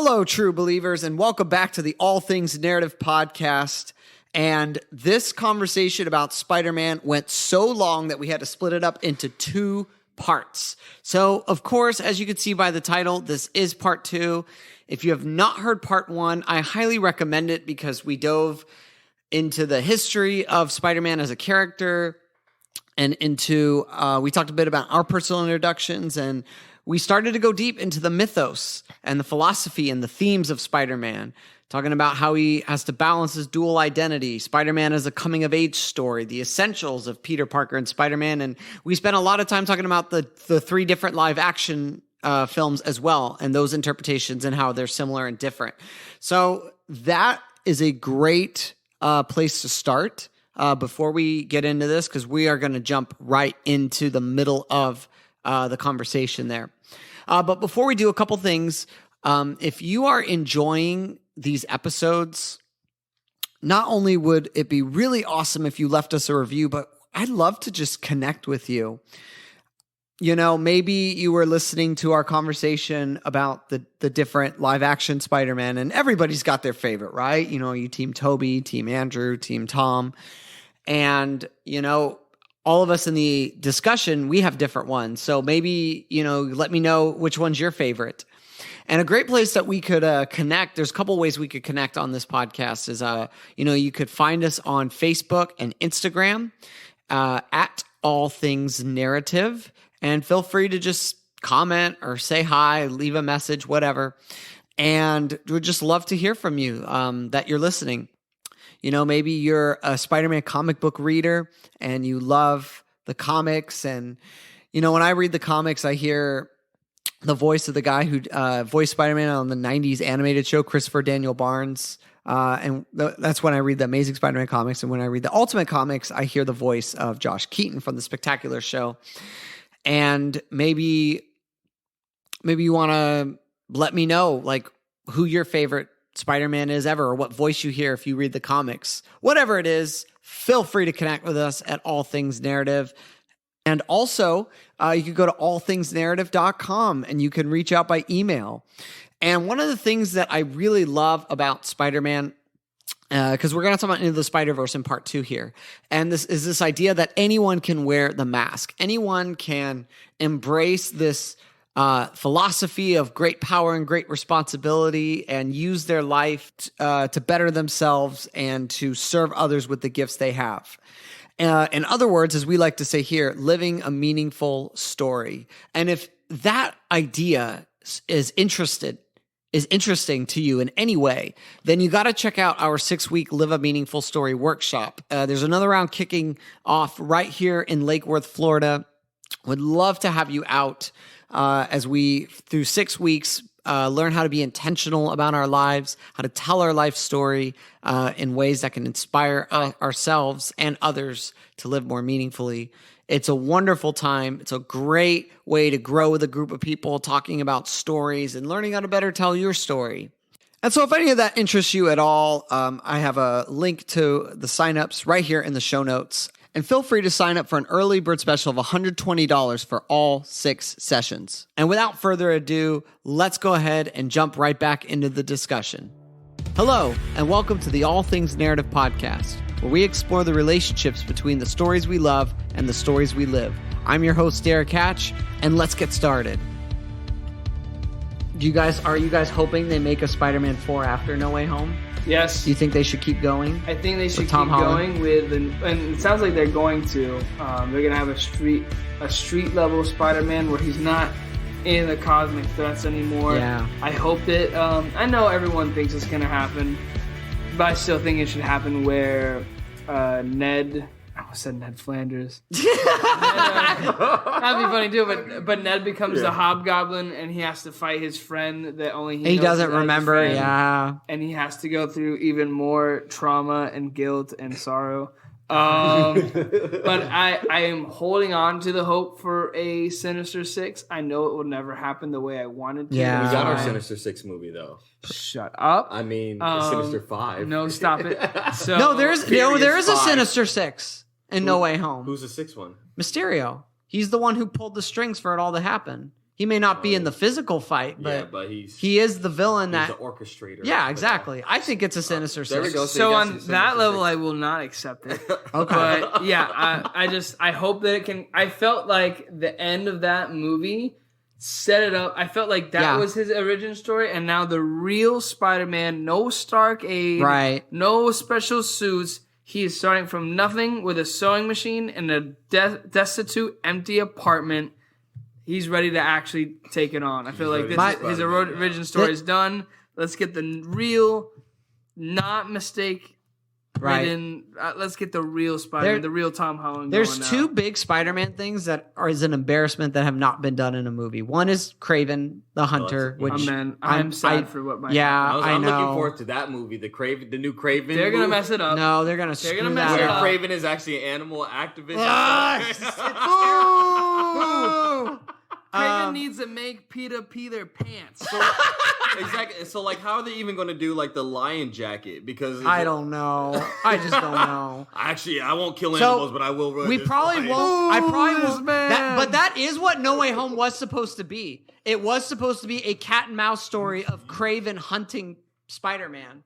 Hello, true believers, and welcome back to the All Things Narrative podcast. And this conversation about Spider-Man went so long that we had to split it up into two parts. So, of course, as you can see by the title, this is part two. If you have not heard part one, I highly recommend it because we dove into the history of Spider-Man as a character and we talked a bit about our personal introductions, and we started to go deep into the mythos and the philosophy and the themes of Spider-Man, talking about how he has to balance his dual identity. Spider-Man is a coming-of-age story, the essentials of Peter Parker and Spider-Man, and we spent a lot of time talking about the three different live-action films as well, and those interpretations and how they're similar and different. So that is a great place to start before we get into this, because we are going to jump right into the middle of the conversation there. But before we do, a couple things. If you are enjoying these episodes, not only would it be really awesome if you left us a review, but I'd love to just connect with you. You know, maybe you were listening to our conversation about the different live action Spider-Man, and everybody's got their favorite, right? You know, you team Toby, team Andrew, team Tom. And, you know, all of us in the discussion, we have different ones. So maybe, you know, let me know which one's your favorite. And a great place that we could connect, there's a couple ways we could connect on this podcast is, you know, you could find us on Facebook and Instagram at All Things Narrative. And feel free to just comment or say hi, leave a message, whatever. And we'd just love to hear from you that you're listening. You know, maybe you're a Spider-Man comic book reader and you love the comics. And, you know, when I read the comics, I hear the voice of the guy who voiced Spider-Man on the 90s animated show, Christopher Daniel Barnes. That's when I read the Amazing Spider-Man comics. And when I read the Ultimate comics, I hear the voice of Josh Keaton from the Spectacular show. And maybe you want to let me know, like, who your favorite Spider-Man is ever, or what voice you hear if you read the comics. Whatever it is, feel free to connect with us at All Things Narrative. And also, you can go to allthingsnarrative.com and you can reach out by email. And one of the things that I really love about Spider-Man, because we're going to talk about Into the Spider-Verse in part two here, and this is this idea that anyone can wear the mask. Anyone can embrace this philosophy of great power and great responsibility and use their life to better themselves and to serve others with the gifts they have. In other words, as we like to say here, living a meaningful story. And if that idea is interesting to you in any way, then you got to check out our 6-week Live a Meaningful Story workshop. There's another round kicking off right here in Lake Worth, Florida. Would love to have you out as we, through 6 weeks, learn how to be intentional about our lives, how to tell our life story in ways that can inspire ourselves and others to live more meaningfully. It's a wonderful time. It's a great way to grow with a group of people talking about stories and learning how to better tell your story. And so if any of that interests you at all, I have a link to the signups right here in the show notes. And feel free to sign up for an early bird special of $120 for all 6 sessions. And without further ado, let's go ahead and jump right back into the discussion. Hello, and welcome to the All Things Narrative podcast, where we explore the relationships between the stories we love and the stories we live. I'm your host, Derrick, and let's get started. Are you guys hoping they make a Spider-Man 4 after No Way Home? Yes. Do you think they should keep going? I think they should keep going with, and it sounds like they're going to. They're going to have a street level Spider-Man where he's not in the cosmic threats anymore. Yeah. I hope that, I know everyone thinks it's going to happen, but I still think it should happen where Ned Flanders. That'd be funny too, but Ned becomes the Hobgoblin and he has to fight his friend that only he knows doesn't remember, friend, yeah. And he has to go through even more trauma and guilt and sorrow. But I am holding on to the hope for a Sinister Six. I know it will never happen the way I wanted to. Yeah. We got our Sinister Six movie though. Shut up. I mean, Sinister 5. No, stop it. So No, there is a 5. Sinister Six in No Way Home. Who's the 6th one? Mysterio. He's the one who pulled the strings for it all to happen. He may not be in the physical fight, but, he is the villain he's the orchestrator. Yeah, exactly. I think it's a Sinister Six. There we go. So on that level, I will not accept it. Okay. But yeah, I hope that it can. I felt like the end of that movie set it up. I felt like that was his origin story, and now the real Spider-Man, no Stark aid, right? No special suits. He is starting from nothing with a sewing machine in a destitute, empty apartment. He's ready to actually take it on. I feel like his origin story is done. Let's get the real, not mistake. Right. Let's get the real Spider-Man, the real Tom Holland. There's two big Spider-Man things that are an embarrassment that have not been done in a movie. One is Kraven the Hunter, which I'm sad for what might happen. I'm looking forward to that movie, the new Kraven. They're gonna mess it up. No, they're gonna screw that mess up. Where Kraven is actually an animal activist. Kraven needs to make Peter pee their pants. Exactly. So, like, how are they even going to do, like, the lion jacket? Because I don't know. I just don't know. Actually, I won't kill animals, but I will ruin We this probably lion. won't. I probably won't. But that is what No Way Home was supposed to be. It was supposed to be a cat and mouse story of Kraven hunting Spider-Man.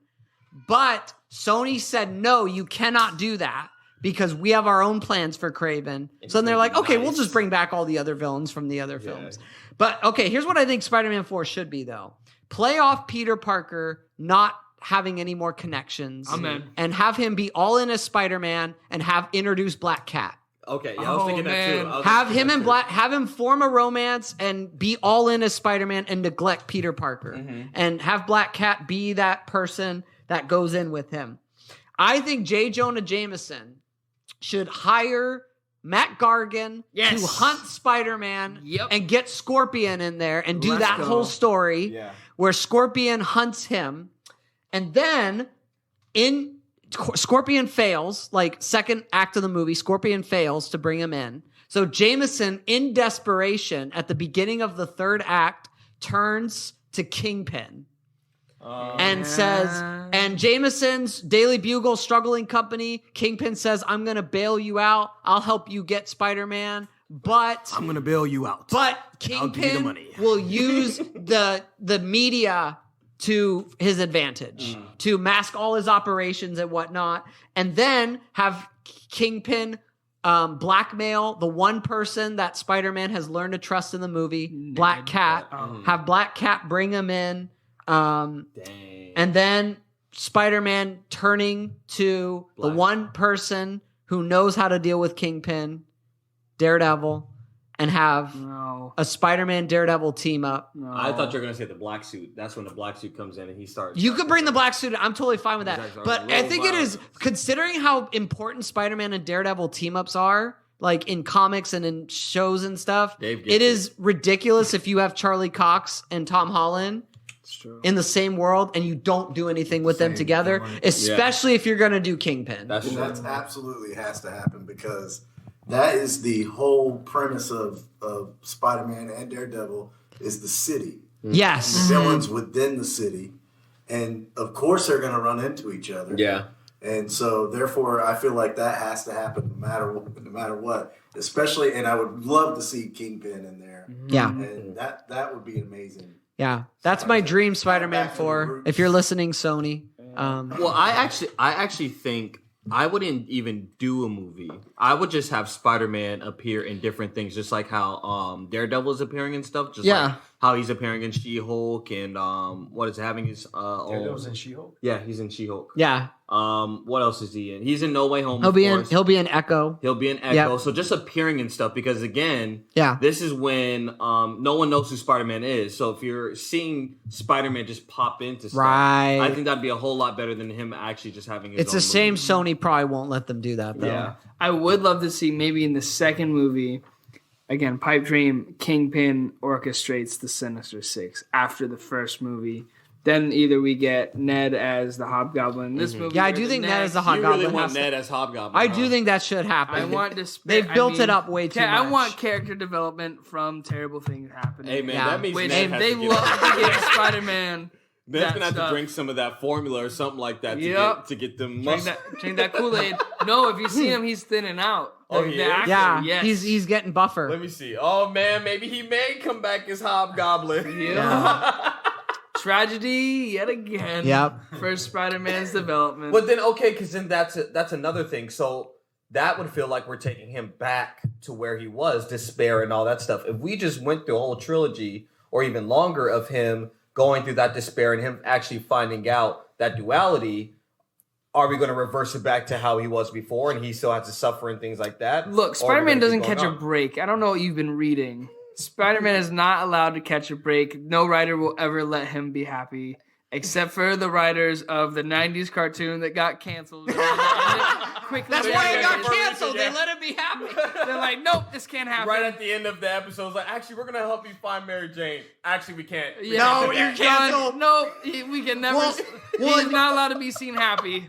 But Sony said, no, you cannot do that. Because we have our own plans for Kraven. So then they're like, okay, we'll just bring back all the other villains from the other films. But, okay, here's what I think Spider-Man 4 should be, though. Play off Peter Parker not having any more connections. Amen. And have him be all in as Spider-Man and have introduce Black Cat. Okay, yeah, I was thinking that too. Have him form a romance and be all in as Spider-Man and neglect Peter Parker. Mm-hmm. And have Black Cat be that person that goes in with him. I think J. Jonah Jameson should hire Matt Gargan to hunt Spider-Man and get Scorpion in there and do whole story where Scorpion hunts him. And then Scorpion fails, like second act of the movie, Scorpion fails to bring him in. So Jameson, in desperation, at the beginning of the third act, turns to Kingpin. And says, and Jameson's Daily Bugle struggling company, Kingpin says, I'm going to bail you out. I'll help you get Spider-Man, but I'm going to bail you out. But Kingpin will use the media to his advantage to mask all his operations and whatnot. And then have Kingpin blackmail the one person that Spider-Man has learned to trust in the movie, Black Cat. Have Black Cat bring him in. And then Spider-Man turning to the one person who knows how to deal with Kingpin, Daredevil, and have a Spider-Man Daredevil team up. I thought you were going to say the black suit. That's when the black suit comes in and he starts. You could bring the black suit. I'm totally fine with that. But I think it is, considering how important Spider-Man and Daredevil team-ups are, like in comics and in shows and stuff, it is ridiculous if you have Charlie Cox and Tom Holland in the same world and you don't do anything with them together, especially if you're going to do Kingpin. That's absolutely has to happen because that is the whole premise of Spider-Man and Daredevil is the city. Yes. And the villains within the city. And of course they're going to run into each other. Yeah. And so therefore I feel like that has to happen no matter what. Especially, and I would love to see Kingpin in there. Yeah. And that would be amazing. Yeah, that's my dream Spider-Man 4. If you're listening, Sony. Well, I actually think I wouldn't even do a movie. I would just have Spider-Man appear in different things, just like how Daredevil is appearing and stuff. Just like how he's appearing in She-Hulk and what is having his Daredevil's in She-Hulk. Yeah, he's in She-Hulk. Yeah. What else is he in? He's in No Way Home. He'll be in Echo. He'll be in Echo. Yep. So just appearing and stuff because again, this is when no one knows who Spider-Man is. So if you're seeing Spider-Man just pop into stuff, I think that'd be a whole lot better than him actually just having his It's own a shame movie. Sony probably won't let them do that though. Yeah. I would love to see maybe in the second movie, again, pipe dream, Kingpin orchestrates the Sinister Six after the first movie. Then either we get Ned as the Hobgoblin in this movie. Yeah, I do think Ned as the Hobgoblin. You really want Ned as Hobgoblin. I do think that should happen. I want to. They've built it up way too much. I want character development from terrible things happening. Hey man, that means Ned has they to get love to get Spider-Man. Ned's gonna have to drink some of that formula or something like that to get them muscle. Drink that Kool-Aid. No, if you see him, he's thinning out. Oh, he The is? actor, Yeah, yes. he's getting buffer. Let me see. Oh man, maybe he may come back as Hobgoblin. Yeah. Tragedy yet again. Yep. For Spider-Man's development. But then because then that's another thing. So that would feel like we're taking him back to where he was, despair and all that stuff. If we just went through a whole trilogy or even longer of him going through that despair and him actually finding out that duality, are we going to reverse it back to how he was before and he still has to suffer and things like that? Look, Spider-Man doesn't catch a break. I don't know what you've been reading. Spider-Man is not allowed to catch a break. No writer will ever let him be happy, except for the writers of the 90s cartoon that got canceled. Quickly. That's why it got canceled. They let him be happy. They're like, nope, this can't happen. Right at the end of the episode, it's like, actually, we're going to help you find Mary Jane. Actually, we can't. We Yeah. can't No, do you're that. canceled. No, we can never. He's not allowed to be seen happy.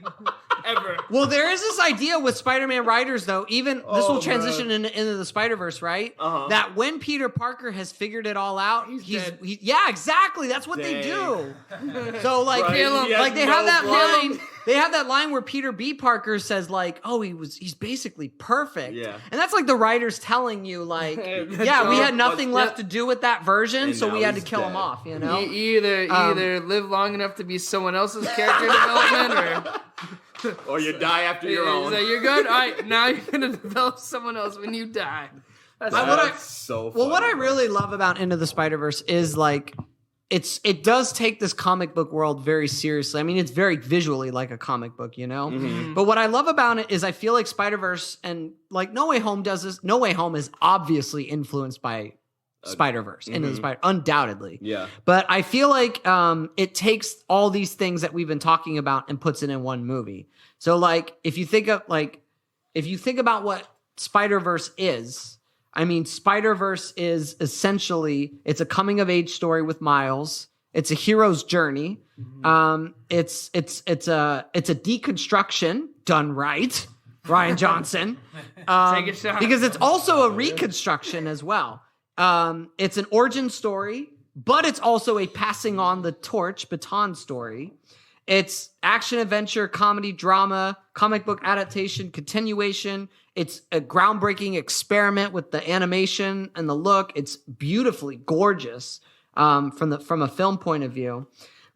Ever. Well, there is this idea with Spider-Man writers, though. Even this will transition man. into the Spider-Verse, right? Uh-huh. That when Peter Parker has figured it all out, dead. yeah, exactly. That's what they do. So like, Right. Kill him. He has like they no have that brain. line. They have that line where Peter B. Parker says like, "Oh, he's basically perfect." Yeah. And that's like the writers telling you like, "Yeah, we had nothing left to do with that version, And so we now had to he's kill him dead. off." You know. You either live long enough to be someone else's character development, Or you die after your own. So you're good. All right, now you're gonna develop someone else when you die. That's That's so funny. Well, what I really love about Into the Spider-Verse is like it does take this comic book world very seriously. I mean, it's very visually like a comic book, you know? Mm-hmm. But what I love about it is I feel like Spider-Verse and like No Way Home does this. No Way Home is obviously influenced by Spider-Verse, Into the Spider, undoubtedly. Yeah. But I feel like it takes all these things that we've been talking about and puts it in one movie. So like if you think about what Spider-Verse is, I mean, Spider-Verse is essentially, it's a coming of age story with Miles. It's a hero's journey. It's a deconstruction done right, Ryan Johnson. Take a shot. Because it's also a reconstruction as well. It's an origin story, but it's also a passing on the torch baton story. It's action, adventure, comedy, drama, comic book adaptation, continuation. It's a groundbreaking experiment with the animation and the look. It's beautifully gorgeous from a film point of view.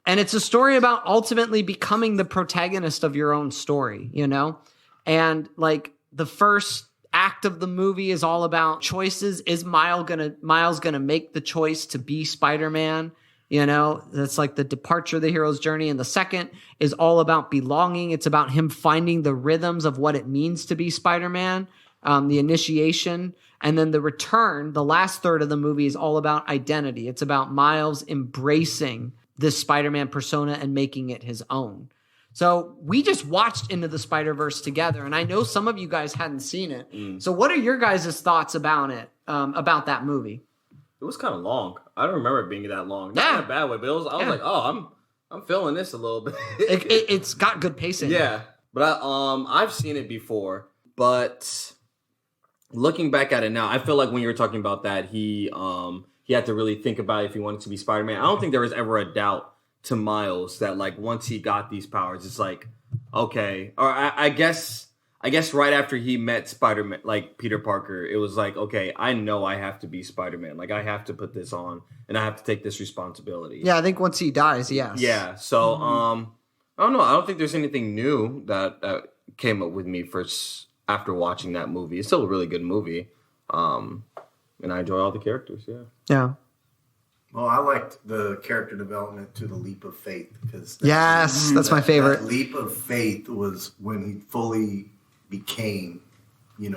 And it's a story about ultimately becoming the protagonist of your own story, you know? And like the first act of the movie is all about choices. Is Miles gonna make the choice to be Spider-Man? You know, that's like the departure of the hero's journey. And the second is all about belonging. It's about him finding the rhythms of what it means to be Spider-Man, the initiation. And then the return, the last third of the movie is all about identity. It's about Miles embracing this Spider-Man persona and making it his own. So we just watched Into the Spider-Verse together, and I know some of you guys hadn't seen it. So what are your guys' thoughts about it, about that movie? It was kind of long. I don't remember it being that long. Not in a bad way, but I was like, oh, I'm feeling this a little bit. It's got good pacing. Yeah, but I've seen it before. But looking back at it now, I feel like when you were talking about that, he had to really think about if he wanted to be Spider-Man. I don't think there was ever a doubt to Miles that like once he got these powers, it's like okay. Or I guess right after he met Spider-Man, like Peter Parker, it was like, okay, I know I have to be Spider-Man. Like, I have to put this on, and I have to take this responsibility. Yeah, I think once he dies, yes. Yeah, so, I don't know. I don't think there's anything new that came up with me after watching that movie. It's still a really good movie, and I enjoy all the characters, yeah. Yeah. Well, I liked the character development to the leap of faith. Because that's my favorite. That leap of faith was when he fully became,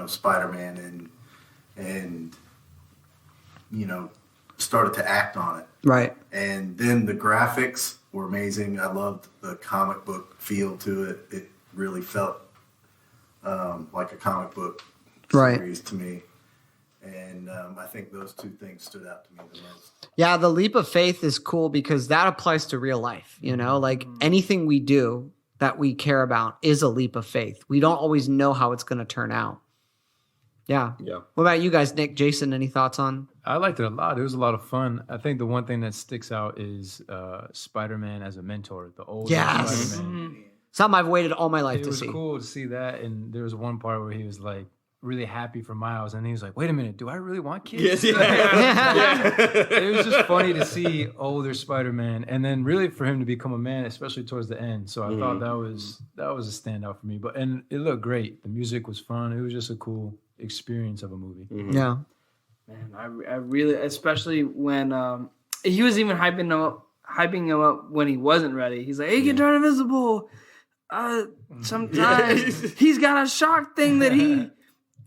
Spider-Man and started to act on it. Right. And then the graphics were amazing. I loved the comic book feel to it. It really felt like a comic book series to me. And I think those two things stood out to me the most. Yeah, the leap of faith is cool because that applies to real life. Like anything we do that we care about is a leap of faith. We don't always know how it's going to turn out. Yeah. Yeah. What about you guys, Nick, Jason? Any thoughts on? I liked it a lot. It was a lot of fun. I think the one thing that sticks out is Spider-Man as a mentor. The old Yes. Spider-Man. Something I've waited all my life It to was see. cool to see that. And there was one part where he was like, really happy for Miles, and he was like, "Wait a minute, do I really want kids?" Yes, yeah. It was just funny to see older Spider-Man, and then really for him to become a man, especially towards the end. So I thought that was a standout for me. And it looked great. The music was fun. It was just a cool experience of a movie. Yeah. Man, I really, especially when he was even hyping him up when he wasn't ready. He's like, he can turn invisible. Sometimes he's got a shock thing that he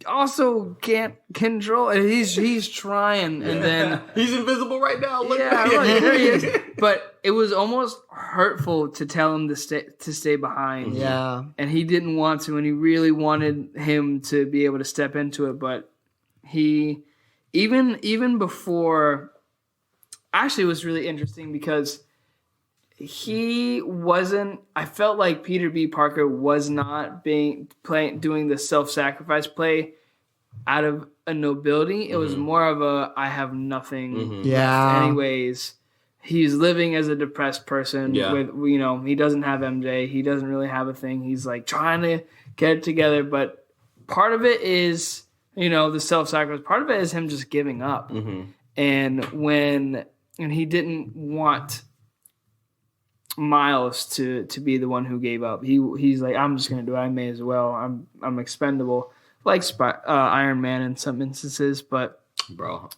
also can't control. And he's trying, and then he's invisible right now. Look, yeah, right, there he is. But it was almost hurtful to tell him to stay behind. Yeah, and he didn't want to, and he really wanted him to be able to step into it. But he, even before, actually, it was really interesting because he wasn't. I felt like Peter B. Parker was not doing the self-sacrifice play out of a nobility. It was more of a I have nothing. Yeah. Anyways, he's living as a depressed person. Yeah. With he doesn't have MJ. He doesn't really have a thing. He's like trying to get it together, but part of it is the self-sacrifice. Part of it is him just giving up. And he didn't want Miles to be the one who gave up. He's like, I'm just gonna do it. I may as well. I'm expendable, like Iron Man in some instances, but bro.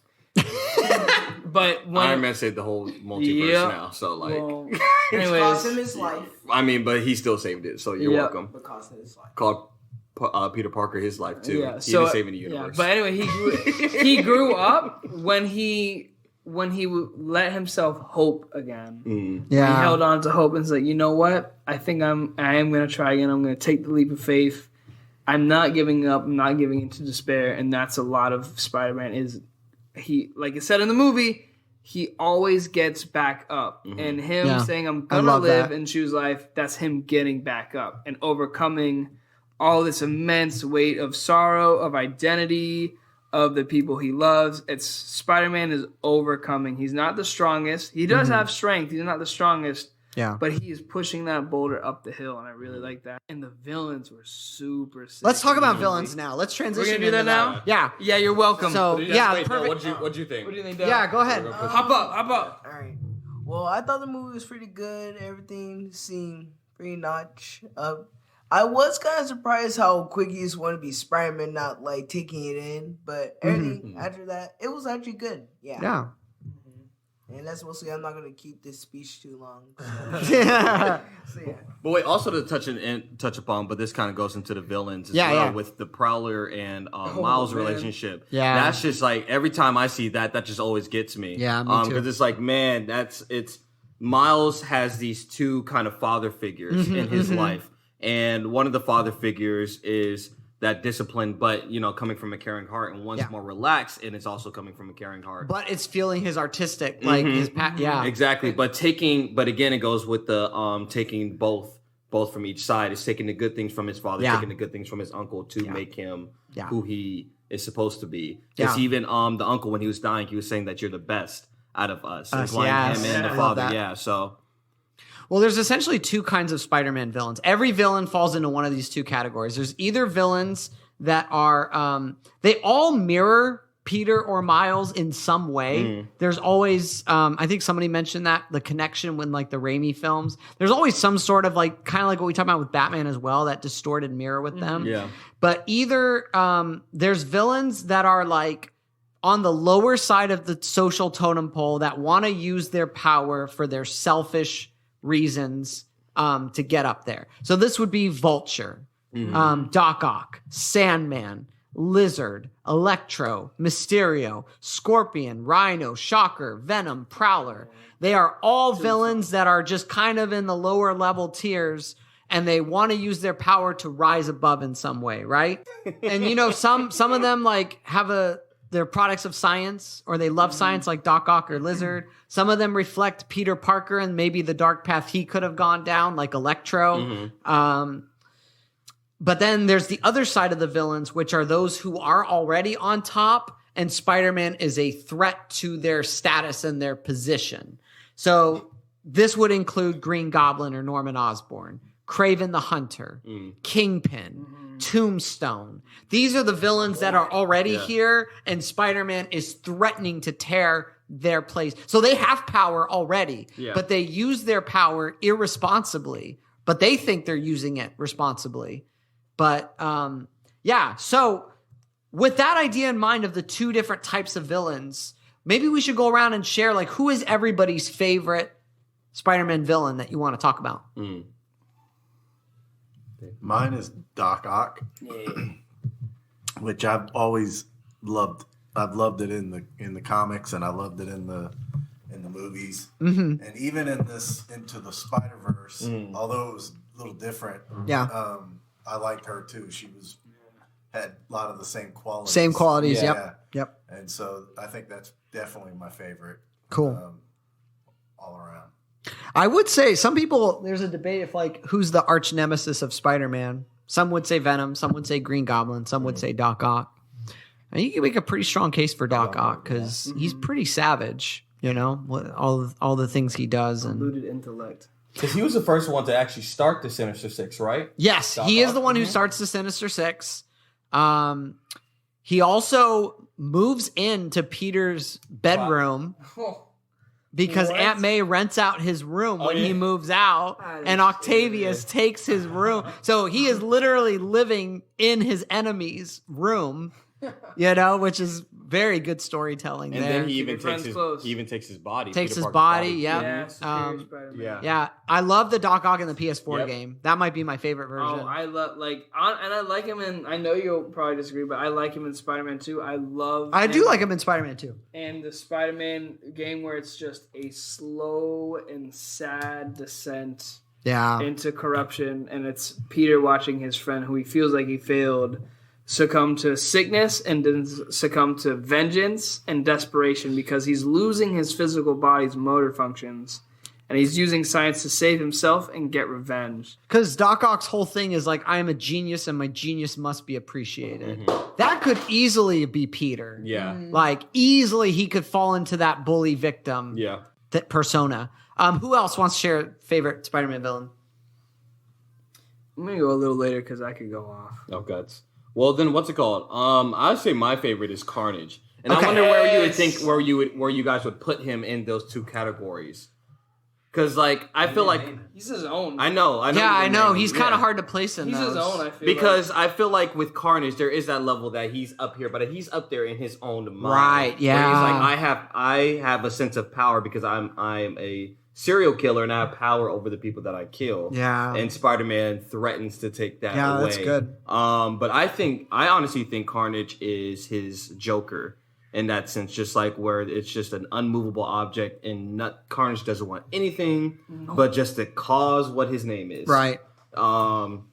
But when Iron Man saved the whole multiverse now, so like. well, It anyways, cost him his life. I mean, but he still saved it, so you're welcome. It cost him his life. Called Peter Parker his life too. Yeah, He was saving the universe. Yeah, but anyway, he grew up when he let himself hope again. Yeah. He held on to hope and said, you know what? I think I am going to try again. I'm going to take the leap of faith. I'm not giving up. I'm not giving into despair. And that's a lot of Spider-Man is he, like I said in the movie, he always gets back up. And him saying, I'm going to live and choose life, that's him getting back up and overcoming all this immense weight of sorrow, of identity, of the people he loves. It's Spider-Man is overcoming. He's not the strongest. He does have strength. He's not the strongest. Yeah. But he is pushing that boulder up the hill, and I really like that. And the villains were super sick. Let's talk about villains now. Let's transition. We're gonna do into that now? Yeah. Yeah, you're welcome. So perfect. What'd you think? What do you think, Dad? Yeah, go ahead. Hop up. All right. Well, I thought the movie was pretty good. Everything seemed pretty notch up. I was kind of surprised how quick he just wanted to be Spider-Man, not like taking it in. But everything after that, it was actually good. Yeah. Yeah. And that's mostly, I'm not going to keep this speech too long. Yeah. So, yeah. But wait, also to touch upon, but this kind of goes into the villains as well with the Prowler and Miles' relationship. Yeah. That's just like every time I see that just always gets me. Yeah, me too. Because it's like, man, it's Miles has these two kind of father figures in his life. And one of the father figures is that discipline, but coming from a caring heart, and one's more relaxed, and it's also coming from a caring heart. But it's feeling his artistic, like his exactly. But again, it goes with the taking both from each side. It's taking the good things from his father, taking the good things from his uncle to make him who he is supposed to be. Because even the uncle, when he was dying, he was saying that you're the best out of us, implying him and the father. Yeah, so. Well, there's essentially two kinds of Spider-Man villains. Every villain falls into one of these two categories. There's either villains that are, they all mirror Peter or Miles in some way. There's always, I think somebody mentioned that, the connection with like the Raimi films. There's always some sort of like, kind of like what we talked about with Batman as well, that distorted mirror with them. Yeah. But either, there's villains that are like on the lower side of the social totem pole that want to use their power for their selfish reasons to get up there. So this would be Vulture, Doc Ock, Sandman, Lizard, Electro, Mysterio, Scorpion, Rhino, Shocker, Venom, Prowler. They are all villains that are just kind of in the lower level tiers, and they want to use their power to rise above in some way, right? And some of them like they're products of science, or they love science, like Doc Ock or Lizard. Some of them reflect Peter Parker and maybe the dark path he could have gone down, like Electro. But then there's the other side of the villains, which are those who are already on top, and Spider-Man is a threat to their status and their position. So this would include Green Goblin or Norman Osborn, Kraven the Hunter, Kingpin, Tombstone. These are the villains that are already here, and Spider-Man is threatening to tear their place. So they have power already, but they use their power irresponsibly, but they think they're using it responsibly. But so with that idea in mind of the two different types of villains, maybe we should go around and share, like, who is everybody's favorite Spider-Man villain that you want to talk about? Mine is Doc Ock, which I've always loved. I've loved it in the comics, and I loved it in the movies, and even in Into the Spider-Verse. Although it was a little different, I liked her too. She had a lot of the same qualities. Same qualities. Yep. And so I think that's definitely my favorite. Cool. All around. I would say some people, there's a debate if, like, who's the arch nemesis of Spider-Man. Some would say Venom, some would say Green Goblin, some would say Doc Ock. And you can make a pretty strong case for Doc Ock because he's pretty savage, you know, all the things he does. And Diluted intellect. Because he was the first one to actually start the Sinister Six, right? Yes, Doc he is Ock? the one who starts the Sinister Six. He also moves into Peter's bedroom because What? Aunt May rents out his room when he moves out, and Octavius takes his room. So he is literally living in his enemy's room, you know, which is very good storytelling And there. then he even Keep your friends close. takes his body. Takes Peter his Parker's body, Yeah, Um, Superior Spider-Man. Yeah. Yeah, I love the Doc Ock in the PS4 Yep. game. That might be my favorite version. Oh, I love and I like him in. I know you'll probably disagree, but I like him in Spider-Man 2. I do like him in Spider-Man 2. And the Spider-Man game where it's just a slow and sad descent Yeah. into corruption, and it's Peter watching his friend, who he feels like he failed, succumb to sickness and then succumb to vengeance and desperation because he's losing his physical body's motor functions, and he's using science to save himself and get revenge. Because Doc Ock's whole thing is like, I am a genius and my genius must be appreciated. That could easily be Peter. Yeah. Like, easily he could fall into that bully victim Yeah. that persona. Who else wants to share a favorite Spider-Man villain? I'm gonna go a little later because I could go off. Oh, guts. Well, then what's it called? I'd say my favorite is Carnage, and Okay. I wonder where you would think where you guys would put him in those two categories. Because like I feel like He's his own. I know. Yeah, I know. He's He's kind of hard to place in He's those. his own. I feel because I feel like with Carnage there is that level that he's up here, but he's up there in his own mind. Right, yeah. Where he's like I have a sense of power because I'm a serial killer and I have power over the people that I kill. Yeah. And Spider-Man threatens to take that away. That's good. But I honestly think Carnage is his Joker in that sense, just like where it's just an unmovable object and Carnage doesn't want anything but just to cause what his name is. Right. So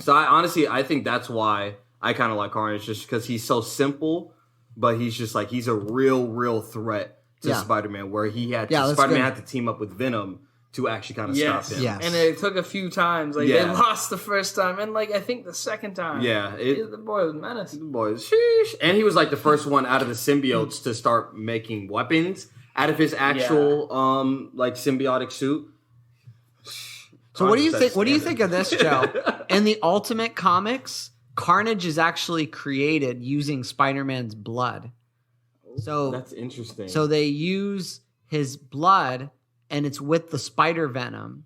I think that's why I kind of like Carnage, just because he's so simple, but he's just like, he's a real threat to Spider-Man, where Spider-Man had to team up with Venom to actually kind of stop him. Yes. And it took a few times. Like, they lost the first time, and like I think the second time. Yeah. The boy was menace. The boys, sheesh. And he was like the first one out of the symbiotes to start making weapons out of his actual like symbiotic suit. So what do you think? What do you think of this, Joe? In the Ultimate Comics, Carnage is actually created using Spider-Man's blood. So That's interesting. So they use his blood, and it's with the spider venom,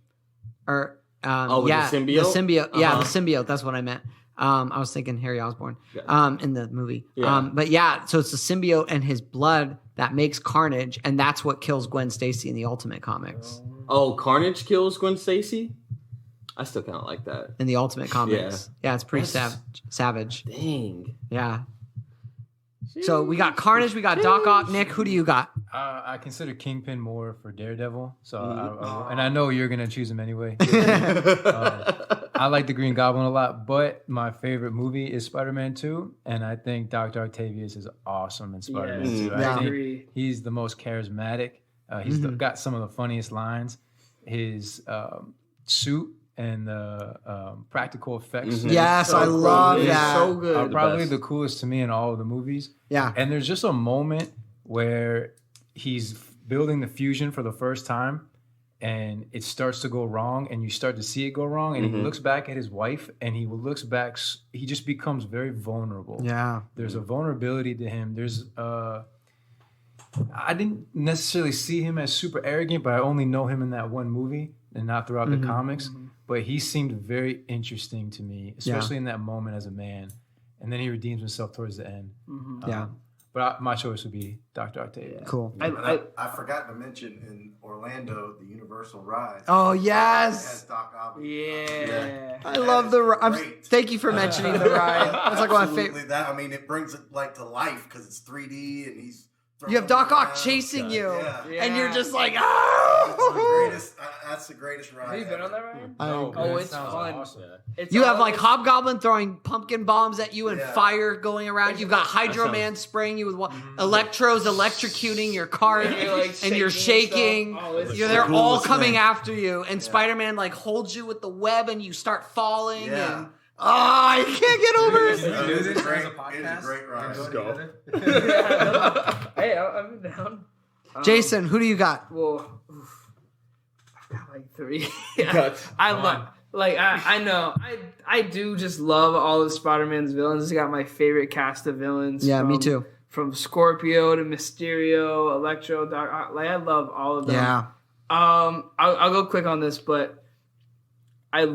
or with the symbiote? the symbiote. Yeah, the symbiote. That's what I meant. I was thinking Harry Osborn in the movie. Yeah. But yeah, so it's the symbiote and his blood that makes Carnage, and that's what kills Gwen Stacy in the Ultimate Comics. Oh, Carnage kills Gwen Stacy? I still kind of like that. In the Ultimate Comics, yeah, it's pretty savage. Dang. Yeah. So we got Carnage, we got Doc Ock. Nick, who do you got? I consider Kingpin more for Daredevil, and I know you're gonna choose him anyway. I like the Green Goblin a lot, but my favorite movie is Spider-Man 2, and I think Dr. Octavius is awesome in Spider-Man 2. Yeah. I think he's the most charismatic. He's got some of the funniest lines. His suit and the practical effects. Yes, I love that. So good. Are probably the coolest to me in all of the movies. Yeah. And there's just a moment where he's building the fusion for the first time, and it starts to go wrong, and you start to see it go wrong, and he looks back at his wife, and he looks back. He just becomes very vulnerable. Yeah, there's a vulnerability to him. There's I didn't necessarily see him as super arrogant, but I only know him in that one movie and not throughout the comics. But he seemed very interesting to me, especially in that moment as a man. And then he redeems himself towards the end. But my choice would be Dr. Octavia. Cool. I forgot to mention in Orlando, the Universal ride. Oh, yes. Has Doc Ock. Yeah. I love the ride. Thank you for mentioning the ride. That's like one of my favorite. That, I mean, it brings it like to life because it's 3D and he's. You have Doc Ock chasing you, and you're just like, That's the greatest ride. Have you been on that ride? Oh, it's fun. Awesome. You have like Hobgoblin throwing pumpkin bombs at you and fire going around. You've got Hydro Man spraying you with Electros electrocuting your cart, and you're shaking. They're all coming after you, and Spider-Man like holds you with the web, and you start falling. And I can't get over it. It is a great ride. Let's go. Hey, I'm down. Jason, who do you got? Well, I've got like 3. I love, I know, I do just love all of Spider-Man's villains. He's got my favorite cast of villains. Yeah, me too. From Scorpio to Mysterio, Electro, Doc Ock, I love all of them. Yeah. I'll go quick on this, but I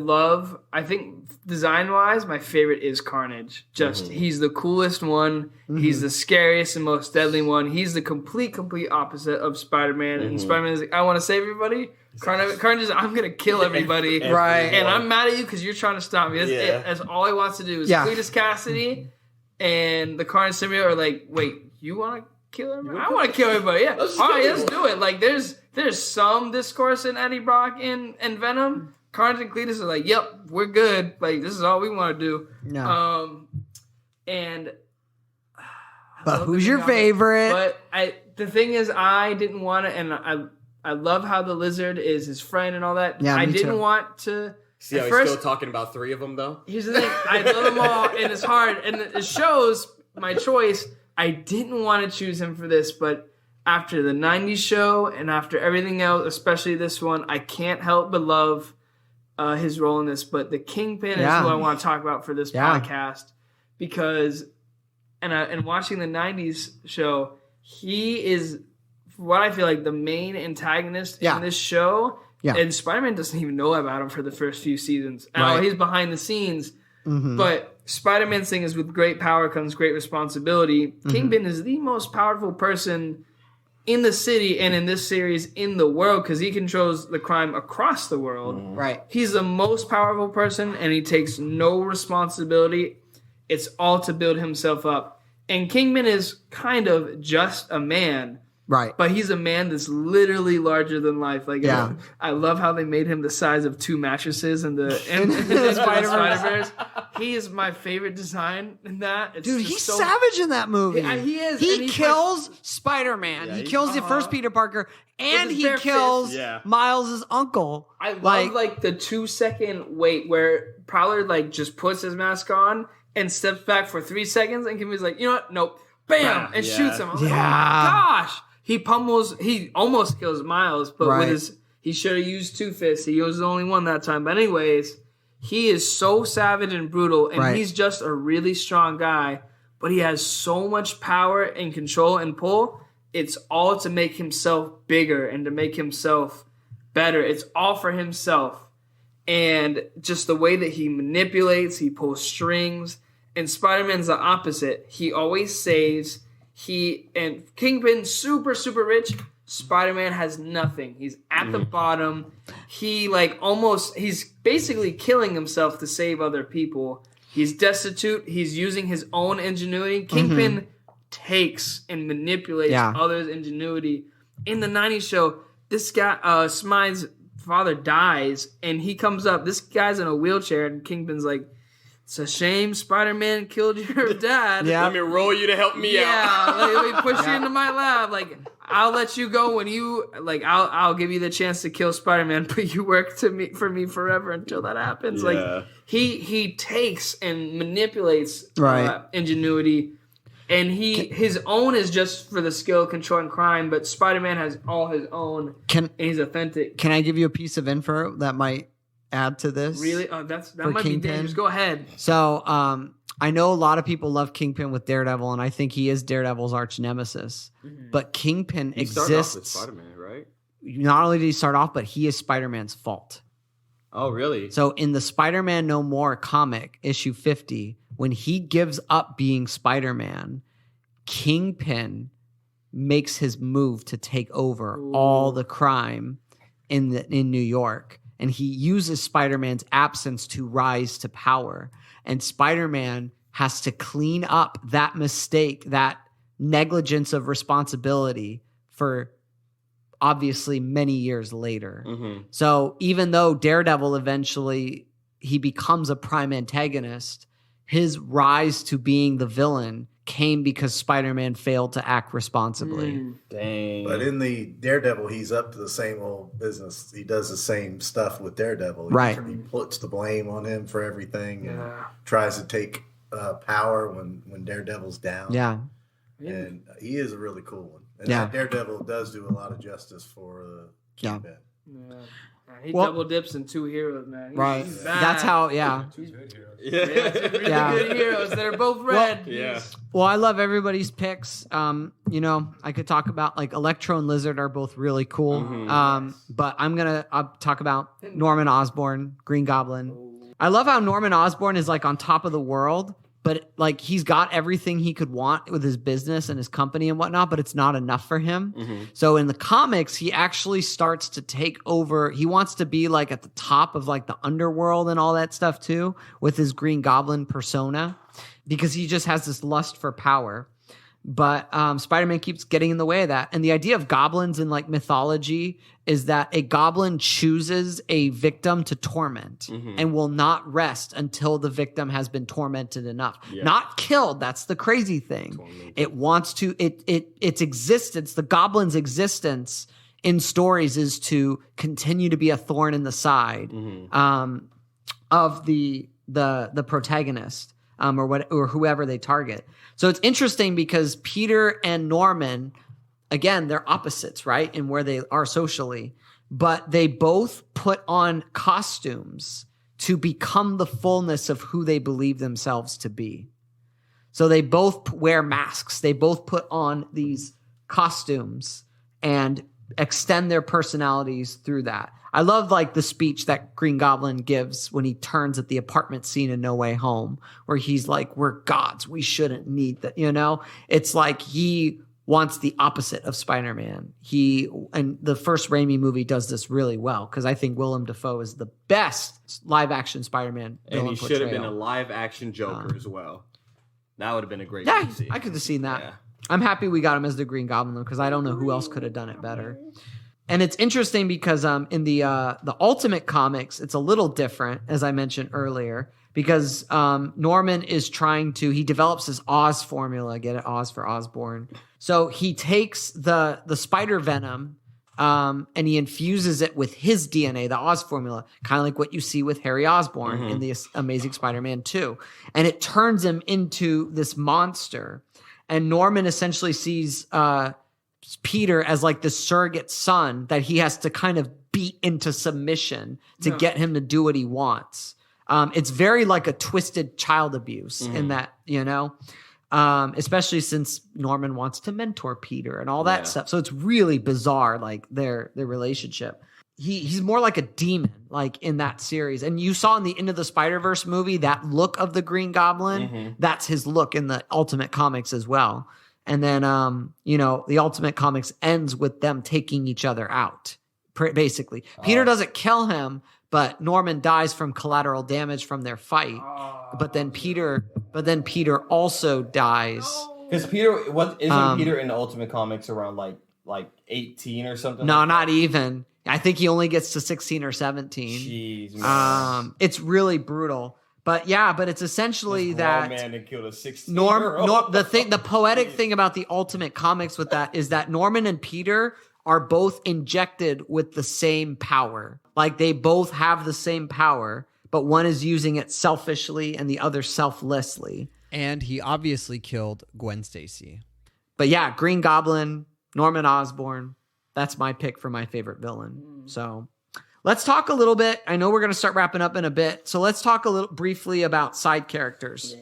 think design-wise, my favorite is Carnage. He's the coolest one. He's the scariest and most deadly one. He's the complete opposite of Spider-Man. And Spider-Man is like, I want to save everybody. Carnage is, I'm going to kill everybody. Right. And I'm mad at you because you're trying to stop me. That's all he wants to do is Cletus Cassidy and the Carnage symbiote are like, wait, you want to kill everybody? I want to kill everybody. Yeah. All right, let's do it. Like, there's some discourse in Eddie Brock and Venom. Carnage and Cletus are like, yep, we're good. Like, this is all we want to do. Yeah. But who's your favorite? But the thing is, I didn't want to, and I love how the Lizard is his friend and all that. Yeah, I me didn't too. want to. See how he's still talking about 3 of them, though? Here's the thing. I love them all, and it's hard. And it shows my choice. I didn't want to choose him for this, but after the 90s show and after everything else, especially this one, I can't help but love his role in this. But the Kingpin is who I want to talk about for this podcast because, and watching the 90s show, he is what I feel like the main antagonist in this show. Yeah. And Spider-Man doesn't even know about him for the first few seasons. He's behind the scenes. But Spider-Man's thing is with great power comes great responsibility. Kingpin is the most powerful person in the city and in this series in the world because he controls the crime across the world. Right. He's the most powerful person and he takes no responsibility. It's all to build himself up. And Kingpin is kind of just a man. Right. But he's a man that's literally larger than life. Like, I love how they made him the size of 2 mattresses in the Spider-Verse. He is my favorite design in that. It's dude, he's so savage in that movie. He is. He kills Spider-Man. He kills the first Peter Parker, and he kills Miles' uncle. I love the 2-second wait where Prowler just puts his mask on and steps back for 3 seconds, and Kingpin's like, you know what? Nope. Bam! And shoots him. I'm like, oh my gosh! He almost kills Miles, but he should have used 2 fists. He was the only one that time. But anyways, he is so savage and brutal, and he's just a really strong guy, but he has so much power and control and pull. It's all to make himself bigger and to make himself better. It's all for himself. And just the way that he manipulates, he pulls strings. And Spider-Man's the opposite. He always saves. And Kingpin, super, super rich. Spider-Man has nothing. He's at the bottom. He's basically killing himself to save other people. He's destitute. He's using his own ingenuity. Kingpin takes and manipulates others' ingenuity. In the 90s show, this guy, Smythe's father dies, and he comes up. This guy's in a wheelchair, and Kingpin's like, it's a shame Spider-Man killed your dad. Let me roll you to help me out. Let me push you into my lab. I'll let you go when you I'll give you the chance to kill Spider-Man, but you work for me forever until that happens. He takes and manipulates ingenuity. And his own is just for the skill controlling crime, but Spider-Man has all his own, and he's authentic. Can I give you a piece of info that might add to this? Really? Oh, that might be dangerous. Go ahead. So, I know a lot of people love Kingpin with Daredevil, and I think he is Daredevil's arch nemesis. Mm-hmm. But Kingpin exists. Off with Spider-Man, right? Not only did he start off, but he is Spider-Man's fault. Oh, really? So in the Spider-Man No More comic, issue 50, when he gives up being Spider-Man, Kingpin makes his move to take over all the crime in New York. And he uses Spider-Man's absence to rise to power. And Spider-Man has to clean up that mistake, that negligence of responsibility for obviously many years later. Mm-hmm. So even though Daredevil eventually he becomes a prime antagonist, his rise to being the villain came because Spider-Man failed to act responsibly. Dang. But in the Daredevil, he's up to the same old business. He does the same stuff with Daredevil. Right. He puts the blame on him for everything and tries to take power when Daredevil's down. Yeah. And he is a really cool one. And that Daredevil does do a lot of justice for Kingpin. Yeah. He double dips in two heroes, man. Right. That's how, Two good heroes. Yeah, two really good heroes that are both red. Well, I love everybody's picks. I could talk about like Electro and Lizard are both really cool. Mm-hmm. But I'll talk about Norman Osborn, Green Goblin. I love how Norman Osborn is like on top of the world, but like he's got everything he could want with his business and his company and whatnot, but it's not enough for him. Mm-hmm. So in the comics, he actually starts to take over. He wants to be like at the top of like the underworld and all that stuff too, with his Green Goblin persona, because he just has this lust for power. But Spider-Man keeps getting in the way of that. And the idea of goblins in like mythology is that a goblin chooses a victim to torment and will not rest until the victim has been tormented enough. Yeah. Not killed. That's the crazy thing. It wants to, its existence, the goblin's existence in stories is to continue to be a thorn in the side of the protagonist. Or whoever they target. So it's interesting because Peter and Norman, again, they're opposites, right? In where they are socially, but they both put on costumes to become the fullness of who they believe themselves to be. So they both wear masks. They both put on these costumes and extend their personalities through that. I love like the speech that Green Goblin gives when he turns at the apartment scene in No Way Home, where he's like, we're gods. We shouldn't need that. It's like he wants the opposite of Spider-Man. And the first Raimi movie does this really well because I think Willem Dafoe is the best live action Spider-Man villain and he should have been a live action Joker as well. That would have been a great scene. I could have seen that. Yeah. I'm happy we got him as the Green Goblin because I don't know who else could have done it better. And it's interesting because in the Ultimate Comics, it's a little different, as I mentioned earlier, because Norman is he develops his Oz formula, get it, Oz for Osborn. So he takes the spider venom and he infuses it with his DNA, the Oz formula, kind of like what you see with Harry Osborn in the Amazing Spider-Man 2. And it turns him into this monster. And Norman essentially sees Peter as like the surrogate son that he has to kind of beat into submission to get him to do what he wants. It's very like a twisted child abuse in that, especially since Norman wants to mentor Peter and all that stuff. So it's really bizarre, like their relationship. He's more like a demon, like in that series. And you saw in the Into the Spider-Verse movie, that look of the Green Goblin, that's his look in the Ultimate Comics as well. And then, the Ultimate Comics ends with them taking each other out, basically. Peter doesn't kill him, but Norman dies from collateral damage from their fight. But then Peter also dies. Because Peter in the Ultimate Comics around like 18 or something? No, not even. I think he only gets to 16 or 17. Jeez, man. It's really brutal. But it's essentially that man that killed a 16-year-old. The poetic thing about the Ultimate Comics with that is that Norman and Peter are both injected with the same power. Like they both have the same power, but one is using it selfishly and the other selflessly. And he obviously killed Gwen Stacy. But yeah, Green Goblin, Norman Osborn. That's my pick for my favorite villain. So let's talk a little bit. I know we're going to start wrapping up in a bit. So let's talk a little briefly about side characters.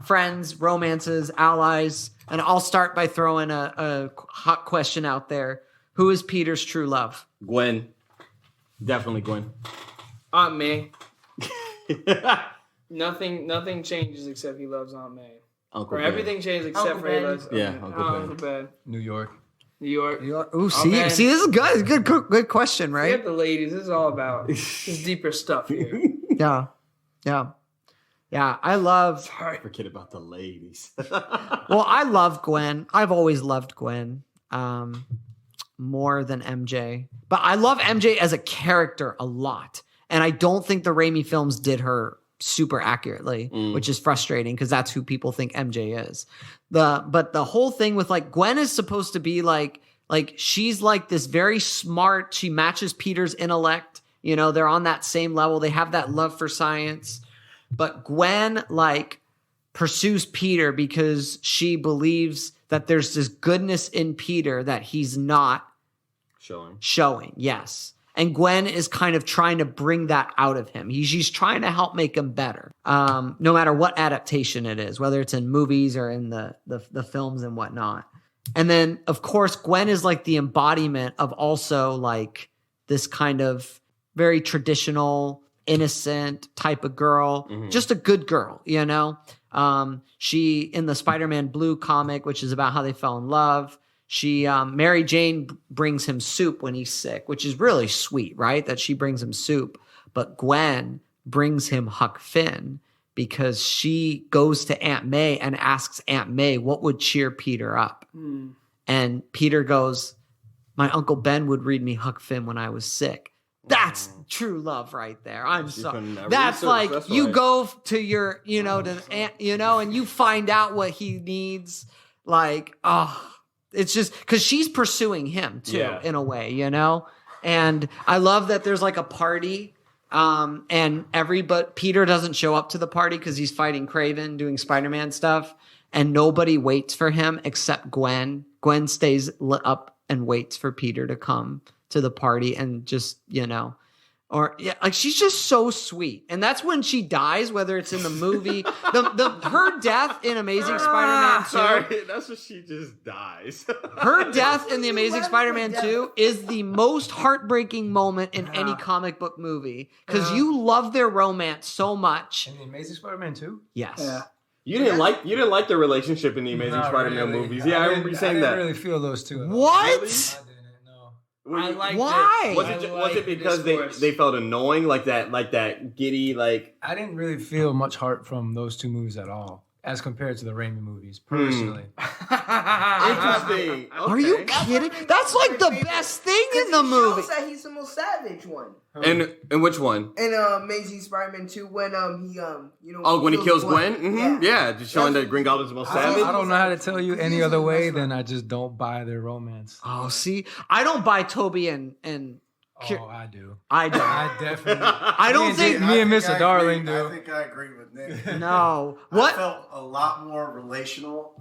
Friends, romances, allies. And I'll start by throwing a hot question out there. Who is Peter's true love? Gwen. Definitely Gwen. Aunt May. Nothing changes except he loves Aunt May. Uncle Or Ben. everything changes except Uncle for he Ben. loves Uncle Ben. New York. New York. Ooh, see, man. this is good. Good question, Forget right? the ladies. This is all about this deeper stuff here. Yeah. I love. Sorry. Forget about the ladies. Well, I love Gwen. I've always loved Gwen more than MJ. But I love MJ as a character a lot. And I don't think the Raimi films did her super accurately, which is frustrating because that's who people think MJ is. But the whole thing with like Gwen is supposed to be like she's like this very smart, she matches Peter's intellect. You know, they're on that same level. They have that love for science. But Gwen like pursues Peter because she believes that there's this goodness in Peter that he's not showing. Yes. And Gwen is kind of trying to bring that out of him. She's trying to help make him better, no matter what adaptation it is, whether it's in movies or in the films and whatnot. And then, of course, Gwen is like the embodiment of also like this kind of very traditional, innocent type of girl, just a good girl, you know? She, in the Spider-Man Blue comic, which is about how they fell in love, Mary Jane brings him soup when he's sick, which is really sweet, right? That she brings him soup. But Gwen brings him Huck Finn because she goes to Aunt May and asks Aunt May what would cheer Peter up. And Peter goes, my Uncle Ben would read me Huck Finn when I was sick. That's true love right there. I'm sorry. That's like you go to your, to Aunt, and you find out what he needs. Like, it's just because she's pursuing him too, in a way, And I love that there's like a party, but Peter doesn't show up to the party because he's fighting Kraven, doing Spider-Man stuff, and nobody waits for him except Gwen. Gwen stays up and waits for Peter to come to the party and just, she's just so sweet. And that's when she dies, whether it's in the movie, her death in Amazing Spider-Man 2. Sorry, that's when she just dies. Her death in the Amazing Spider-Man 2 is the most heartbreaking moment in any comic book movie because you love their romance so much. In the Amazing Spider-Man 2? Yes. Yeah. You didn't like the relationship in the Amazing Spider-Man movies. Yeah, I remember you saying that. I didn't really feel those two. At all. What? I didn't, no. I like Why? Was it because they felt annoying, like that giddy, like? I didn't really feel much heart from those two movies at all, as compared to the Raimi movies, personally. Interesting. Are you kidding? That's like the best thing in the movie. He shows that he's the most savage one. And which one? In Amazing Spider-Man 2, when when he kills Gwen? Yeah, just showing that Green Goblin's the most savage. I don't know how to tell you any other way than I just don't buy their romance. Oh, see, I don't buy Toby and Oh, I do. I don't. I definitely. I don't think me and Mr. Darling do. I think I agree with Nick. No. What? I felt a lot more relational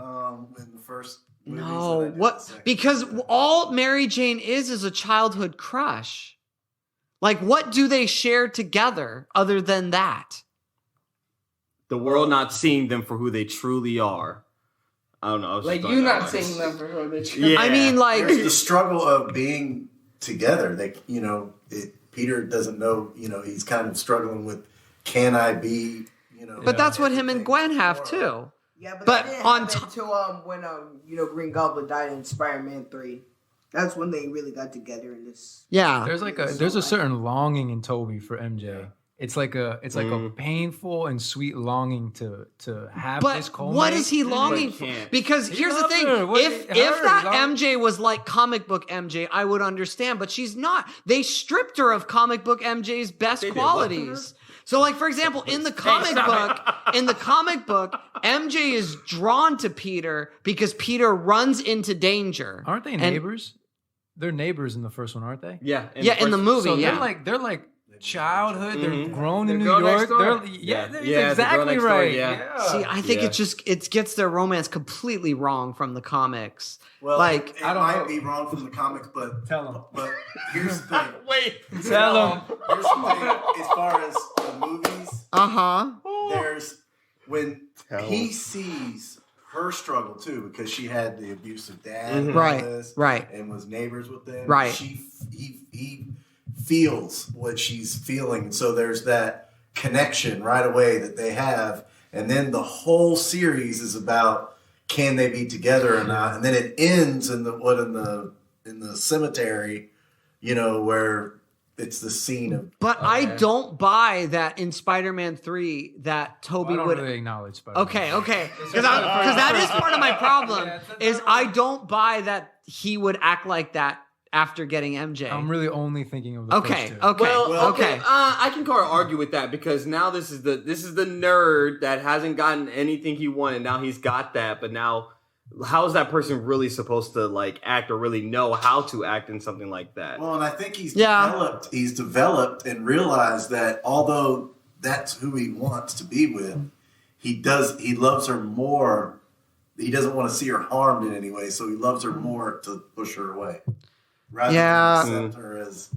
in the first movies than I No. did What? the second. Because all Mary Jane is a childhood crush. Like, what do they share together other than that? The world not seeing them for who they truly are. I don't know. I was Like just you throwing that not out. saying them for her. Yeah. I mean, like, There's the struggle of being together. They, Peter doesn't know. He's kind of struggling with, can I be? but that's what him and Gwen have too. Yeah, but But that didn't on happen until when Green Goblin died in Spider-Man 3. That's when they really got together in this. Yeah. There's a certain longing in Toby for MJ. It's like a painful and sweet longing to have this But culminate. what is he longing But for? can't. Because He here's the loves thing: her. What- if her, that long- MJ was like comic book MJ, I would understand. But she's not. They stripped her of comic book MJ's best They did what to her? qualities. So, like for example, in the comic book, MJ is drawn to Peter because Peter runs into danger. Aren't they And- neighbors? They're neighbors in the first one, aren't they? Yeah. Yeah, in the movie, So yeah. they're like childhood. They're grown in They New grow next York. door. They're they grow exactly next door, right. yeah. See, I think it gets their romance completely wrong from the comics. Well, Like, it I don't might know. be wrong from the comics, but Tell 'em. But here's the thing. Wait. Tell them. Here's the thing. As far as the movies, there's when he sees her struggle too, because she had the abusive dad, and all Right, this, right. and was neighbors with them. Right. He feels what she's feeling, so there's that connection right away that they have, and then the whole series is about can they be together or not, and then it ends in the cemetery, where it's the scene of. But I don't buy that in Spider-Man 3 that Toby I don't would. really acknowledge Spider-Man. Okay, because that is part of my problem. Is I don't buy that he would act like that after getting MJ. I'm really only thinking of the first two. Okay. Well, okay. I can kind of argue with that because now this is the nerd that hasn't gotten anything he wanted. Now he's got that, but now how is that person really supposed to like act or really know how to act in something like that? Well, and I think he's developed and realized that although that's who he wants to be with, he loves her more. He doesn't want to see her harmed in any way, so he loves her more to push her away. Rather than accept her as,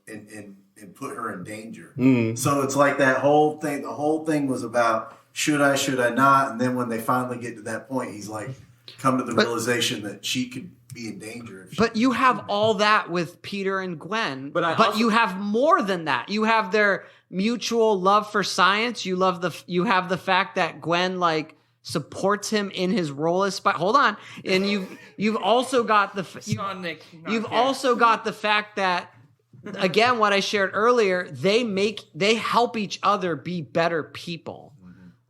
and put her in danger. So it's like that whole thing. The whole thing was about should I not? And then when they finally get to that point, he's like come to the realization that she could be in danger. But you have all that with Peter and Gwen. But you have more than that. You have their mutual love for science. You have the fact that Gwen supports him in his role as spy. Hold on, and you've also got also got the fact that, again, what I shared earlier, they help each other be better people.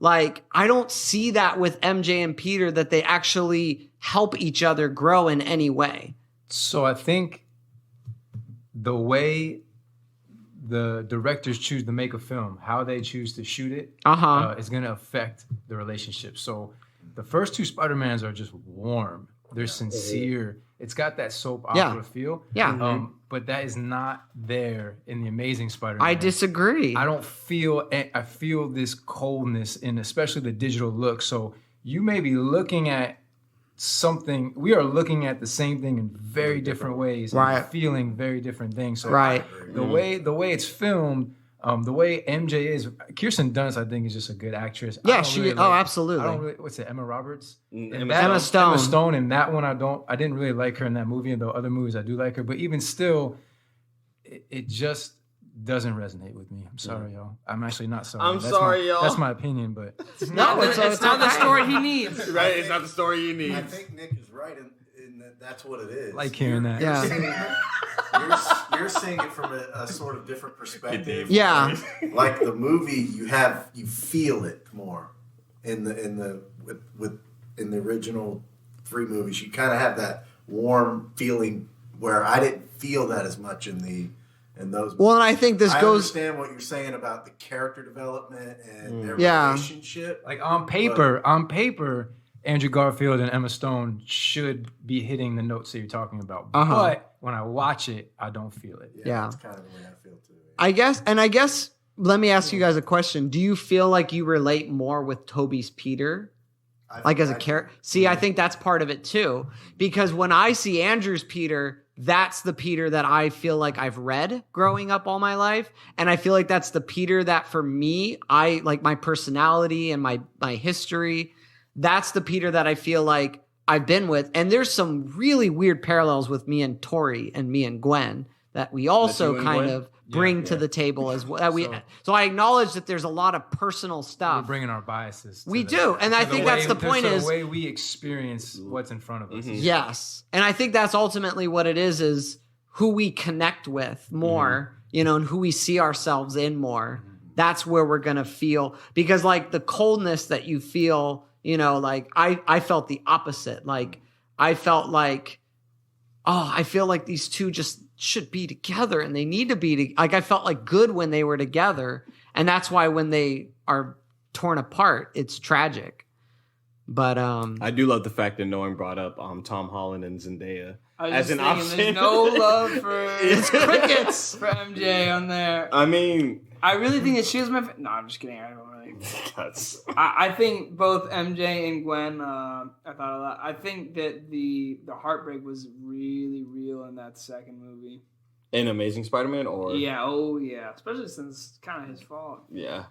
I don't see that with MJ and Peter, that they actually help each other grow in any way. So I think the way the directors choose to make a film, how they choose to shoot it, is going to affect the relationship. So the first two Spider-Mans are just warm. They're sincere. It's got that soap opera feel. Yeah. But that is not there in the Amazing Spider-Man. I disagree. I feel this coldness in especially the digital look. So you may be looking at something, we are looking at the same thing in very different ways, and feeling very different things. So the way it's filmed, the way MJ is, Kirsten Dunst, I think, is just a good actress. Yeah, absolutely. What's it, Emma Roberts? Emma Stone. Emma Stone, in that one, I didn't really like her in that movie, and though other movies I do like her, but even still, it just doesn't resonate with me. I'm sorry, y'all. I'm actually not sorry. Y'all. That's my opinion, but It's not the story he needs. Right? It's not the story you need. I think Nick is right in that that's what it is. like hearing that. Yeah. You're seeing it from a sort of different perspective. Yeah. Like the movie, you feel it more in the original 3 movies. You kind of have that warm feeling where I didn't feel that as much in those movies. Well, and I think this I goes. understand what you're saying about the character development and their relationship. Like on paper, Andrew Garfield and Emma Stone should be hitting the notes that you're talking about. But when I watch it, I don't feel it. Yeah. That's kind of the way I feel too. I guess, let me ask you guys a question. Do you feel like you relate more with Toby's Peter? As a character? See, I think that's part of it too. Because when I see Andrew's Peter, that's the Peter that I feel like I've read growing up all my life. And I feel like that's the Peter that for me, I like my personality and my history. That's the Peter that I feel like I've been with. And there's some really weird parallels with me and Tori and me and Gwen that we also kind of bring to the table as well. So I acknowledge that there's a lot of personal stuff. We're bringing our biases. We do. And I think that's the point is the way we experience what's in front of us. Yes. And I think that's ultimately what it is who we connect with more, and who we see ourselves in more. That's where we're going to feel, because the coldness that you feel, I felt the opposite. I felt I feel like these two just should be together and they need to be I felt good when they were together, and that's why when they are torn apart, it's tragic. But I do love the fact that Noam brought up Tom Holland and Zendaya. as an option. There's no love for It's crickets. for MJ on there. I mean, I really think that she was my. No, I'm just kidding. I don't really. I think both MJ and Gwen. I thought a lot. I think that the heartbreak was really real in that second movie. in Amazing Spider-Man, or yeah, especially since it's kind of his fault. Yeah.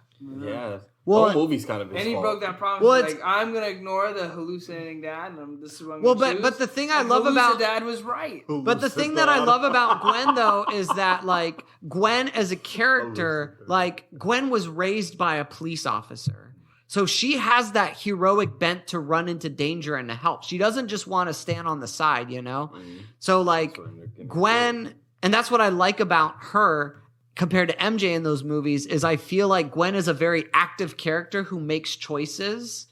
Well, the whole movie's kind of his And he fault. broke that promise. Well, Like, I'm gonna ignore the hallucinating dad, and this is what I'm Well, gonna choose. but the thing I And love about dad was right. But the thing that I love about Gwen, though, is that, like, Gwen as a character, like, Gwen was raised by a police officer. So she has that heroic bent to run into danger and to help. She doesn't just want to stand on the side, you know? So, like, Gwen, and that's what I like about her compared to MJ in those movies, is I feel like Gwen is a very active character who makes choices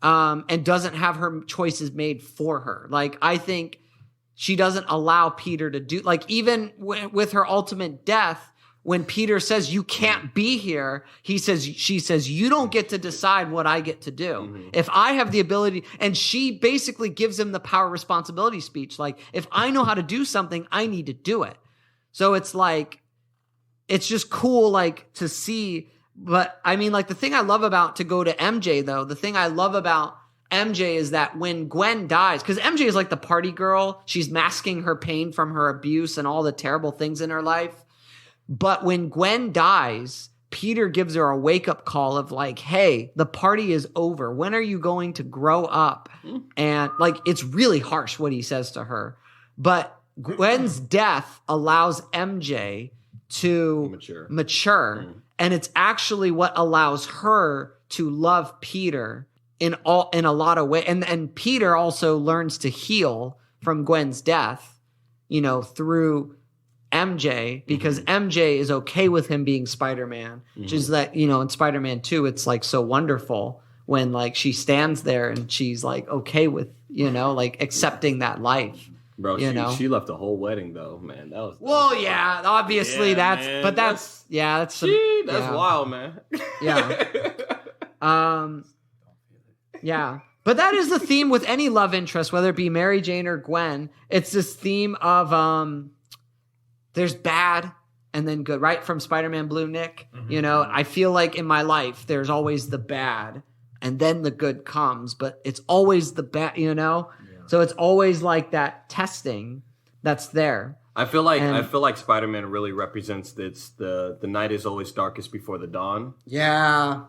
and doesn't have her choices made for her. Like, I think she doesn't allow Peter to do, like, even with her ultimate death, when Peter says, you can't be here, she says, you don't get to decide what I get to do. Mm-hmm. If I have the ability, and she basically gives him the power responsibility speech. Like, if I know how to do something, I need to do it. So it's like, it's just cool, like, to see. But I mean, like, the thing I love about, to go to MJ though, the thing I love about MJ is that when Gwen dies, because MJ is like the party girl, she's masking her pain from her abuse and all the terrible things in her life. But when Gwen dies, Peter gives her a wake-up call of like, hey, the party is over. When are you going to grow up? And like, it's really harsh what he says to her. But Gwen's death allows MJ to mature. And it's actually what allows her to love Peter in a lot of ways. And Peter also learns to heal from Gwen's death, you know, through MJ, because MJ is okay with him being Spider-Man, which is that, you know, in Spider-Man 2, it's like so wonderful when like she stands there and she's like okay with, you know, like accepting that life. Bro, she left the whole wedding though, man. That was yeah, obviously yeah, that's, man. but that's wild, man. Yeah. Yeah. But that is the theme with any love interest, whether it be Mary Jane or Gwen. It's this theme of there's bad and then good, right? From Spider-Man Blue, Nick. You know, I feel like in my life there's always the bad and then the good comes, but it's always the bad, you know? So it's always like that testing that's there. I feel like Spider-Man really represents the night is always darkest before the dawn. Yeah.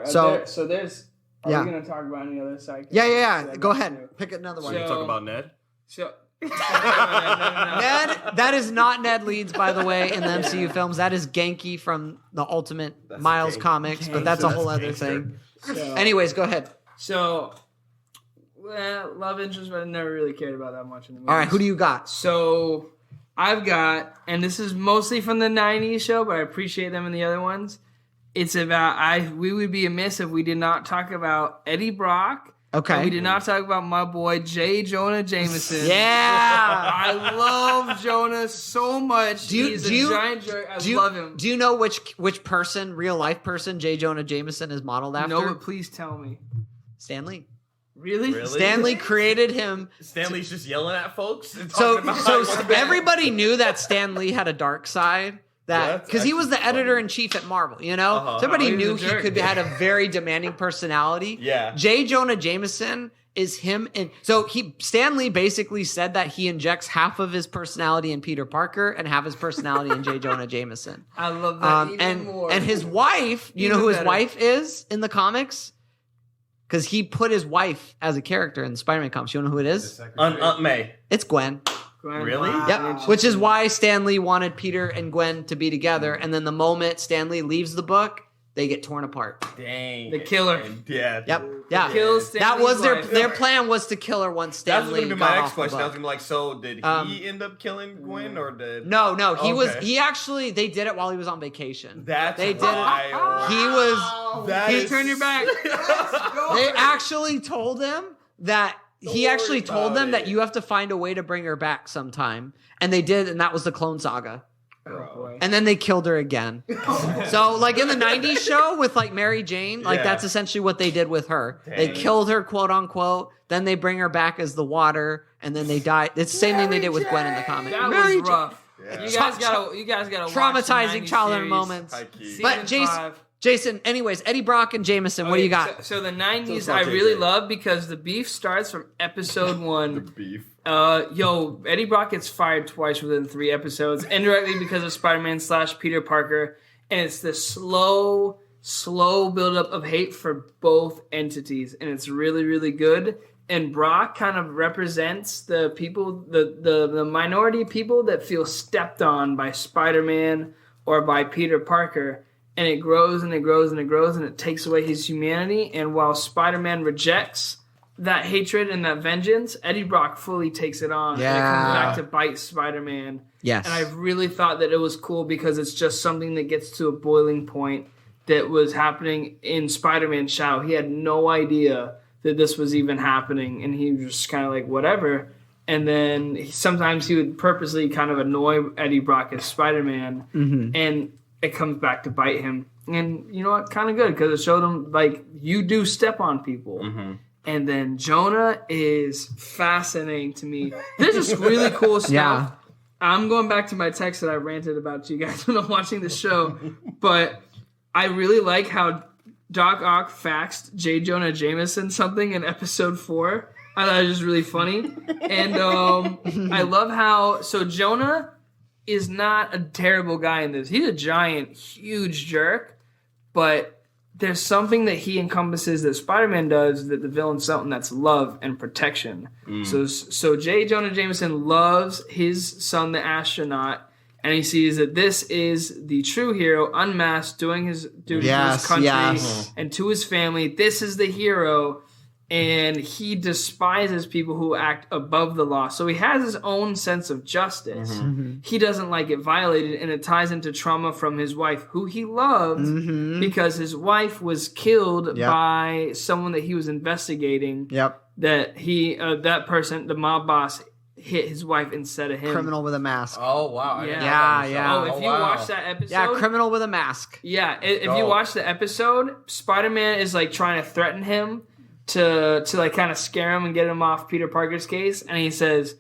So there's. Are we gonna talk about any other side? Yeah. Go ahead. Pick another one. So, talk about Ned. So. Ned, that is not Ned Leeds, by the way, in the MCU films. That is Genki from the Ultimate Miles comics, but that's a whole other thing. So, anyways, go ahead. So, love interest, but I never really cared about that much in the movie. All right, who do you got? So, I've got, and this is mostly from the 90s show, but I appreciate them in the other ones. It's about, we would be amiss if we did not talk about Eddie Brock. Okay. And we did not talk about my boy, J. Jonah Jameson. Yeah. I love Jonah so much. He's a giant jerk. I love him. Do you know which person, real life person, J. Jonah Jameson is modeled after? No, but please tell me. Stan Lee. Really? Stan Lee created him. Stan Lee's just yelling at folks. And So everybody knew that Stan Lee had a dark side. Because he was the editor-in-chief at Marvel, you know? So everybody knew he had a very demanding personality. Yeah. J. Jonah Jameson is him. And so Stan Lee basically said that he injects half of his personality in Peter Parker and half his personality in J. Jonah Jameson. I love that even more. And his wife, you know who his wife is in the comics? Because he put his wife as a character in the Spider-Man comics. You know who it is? Aunt May. It's Gwen. Really? Wow. Yep. Which is why Stan Lee wanted Peter and Gwen to be together. And then the moment Stan Lee leaves the book, they get torn apart. Dang. The killer. Yeah. Yep. Yeah. Kills Stan that was Lee's their plan was to kill her once Stan That's Lee going to be got my off next question. the I was book. going to be like, so did he end up killing Gwen or did... No. Okay. He actually, they did it while he was on vacation. They did it. He was... Turn your back. They actually told him that... He actually told them that you have to find a way to bring her back sometime. And they did, and that was the Clone Saga. Oh, boy. And then they killed her again. So, like in the 90s show with like Mary Jane, like that's essentially what they did with her. Dang. They killed her, quote unquote. Then they bring her back as the water, and then they die. It's the same thing they did with Gwen in the comic. That Mary was rough. Yeah. You guys gotta traumatizing watch childhood moments. But Jason, anyways, Eddie Brock and Jameson, what do you got? So the 90s I really love because the beef starts from episode 1. The beef. Eddie Brock gets fired twice within 3 episodes, indirectly because of Spider-Man / Peter Parker, and it's the slow buildup of hate for both entities, and it's really, really good. And Brock kind of represents the people, the minority of people that feel stepped on by Spider-Man or by Peter Parker, and it grows and it grows and it grows, and it takes away his humanity. And while Spider-Man rejects that hatred and that vengeance, Eddie Brock fully takes it on. Yeah. And it comes back to bite Spider-Man. Yes. And I really thought that it was cool because it's just something that gets to a boiling point that was happening in Spider-Man's shadow. He had no idea that this was even happening, and he was just kind of like, whatever. And then sometimes he would purposely kind of annoy Eddie Brock as Spider-Man, and it comes back to bite him. And you know what? Kind of good, because it showed him, like, you do step on people. And then Jonah is fascinating to me. There's just really cool stuff. Yeah. I'm going back to my text that I ranted about to you guys when I'm watching the show, but I really like how Doc Ock faxed J. Jonah Jameson something in episode 4. I thought it was just really funny. And I love how... So Jonah is not a terrible guy in this. He's a giant, huge jerk. But there's something that he encompasses that Spider-Man does that the villain's something that's love and protection. So J. Jonah Jameson loves his son, the astronaut. And he sees that this is the true hero, unmasked, doing his duty to his country and to his family. This is the hero, and he despises people who act above the law. So he has his own sense of justice. He doesn't like it violated, and it ties into trauma from his wife, who he loved because his wife was killed by someone that he was investigating. That he, that person, the mob boss, hit his wife instead of him. Criminal with a mask. Oh, wow. Yeah. Oh, if you watch that episode... Yeah, criminal with a mask. Yeah, if you watch the episode, Spider-Man is, like, trying to threaten him to like, kind of scare him and get him off Peter Parker's case, and he says,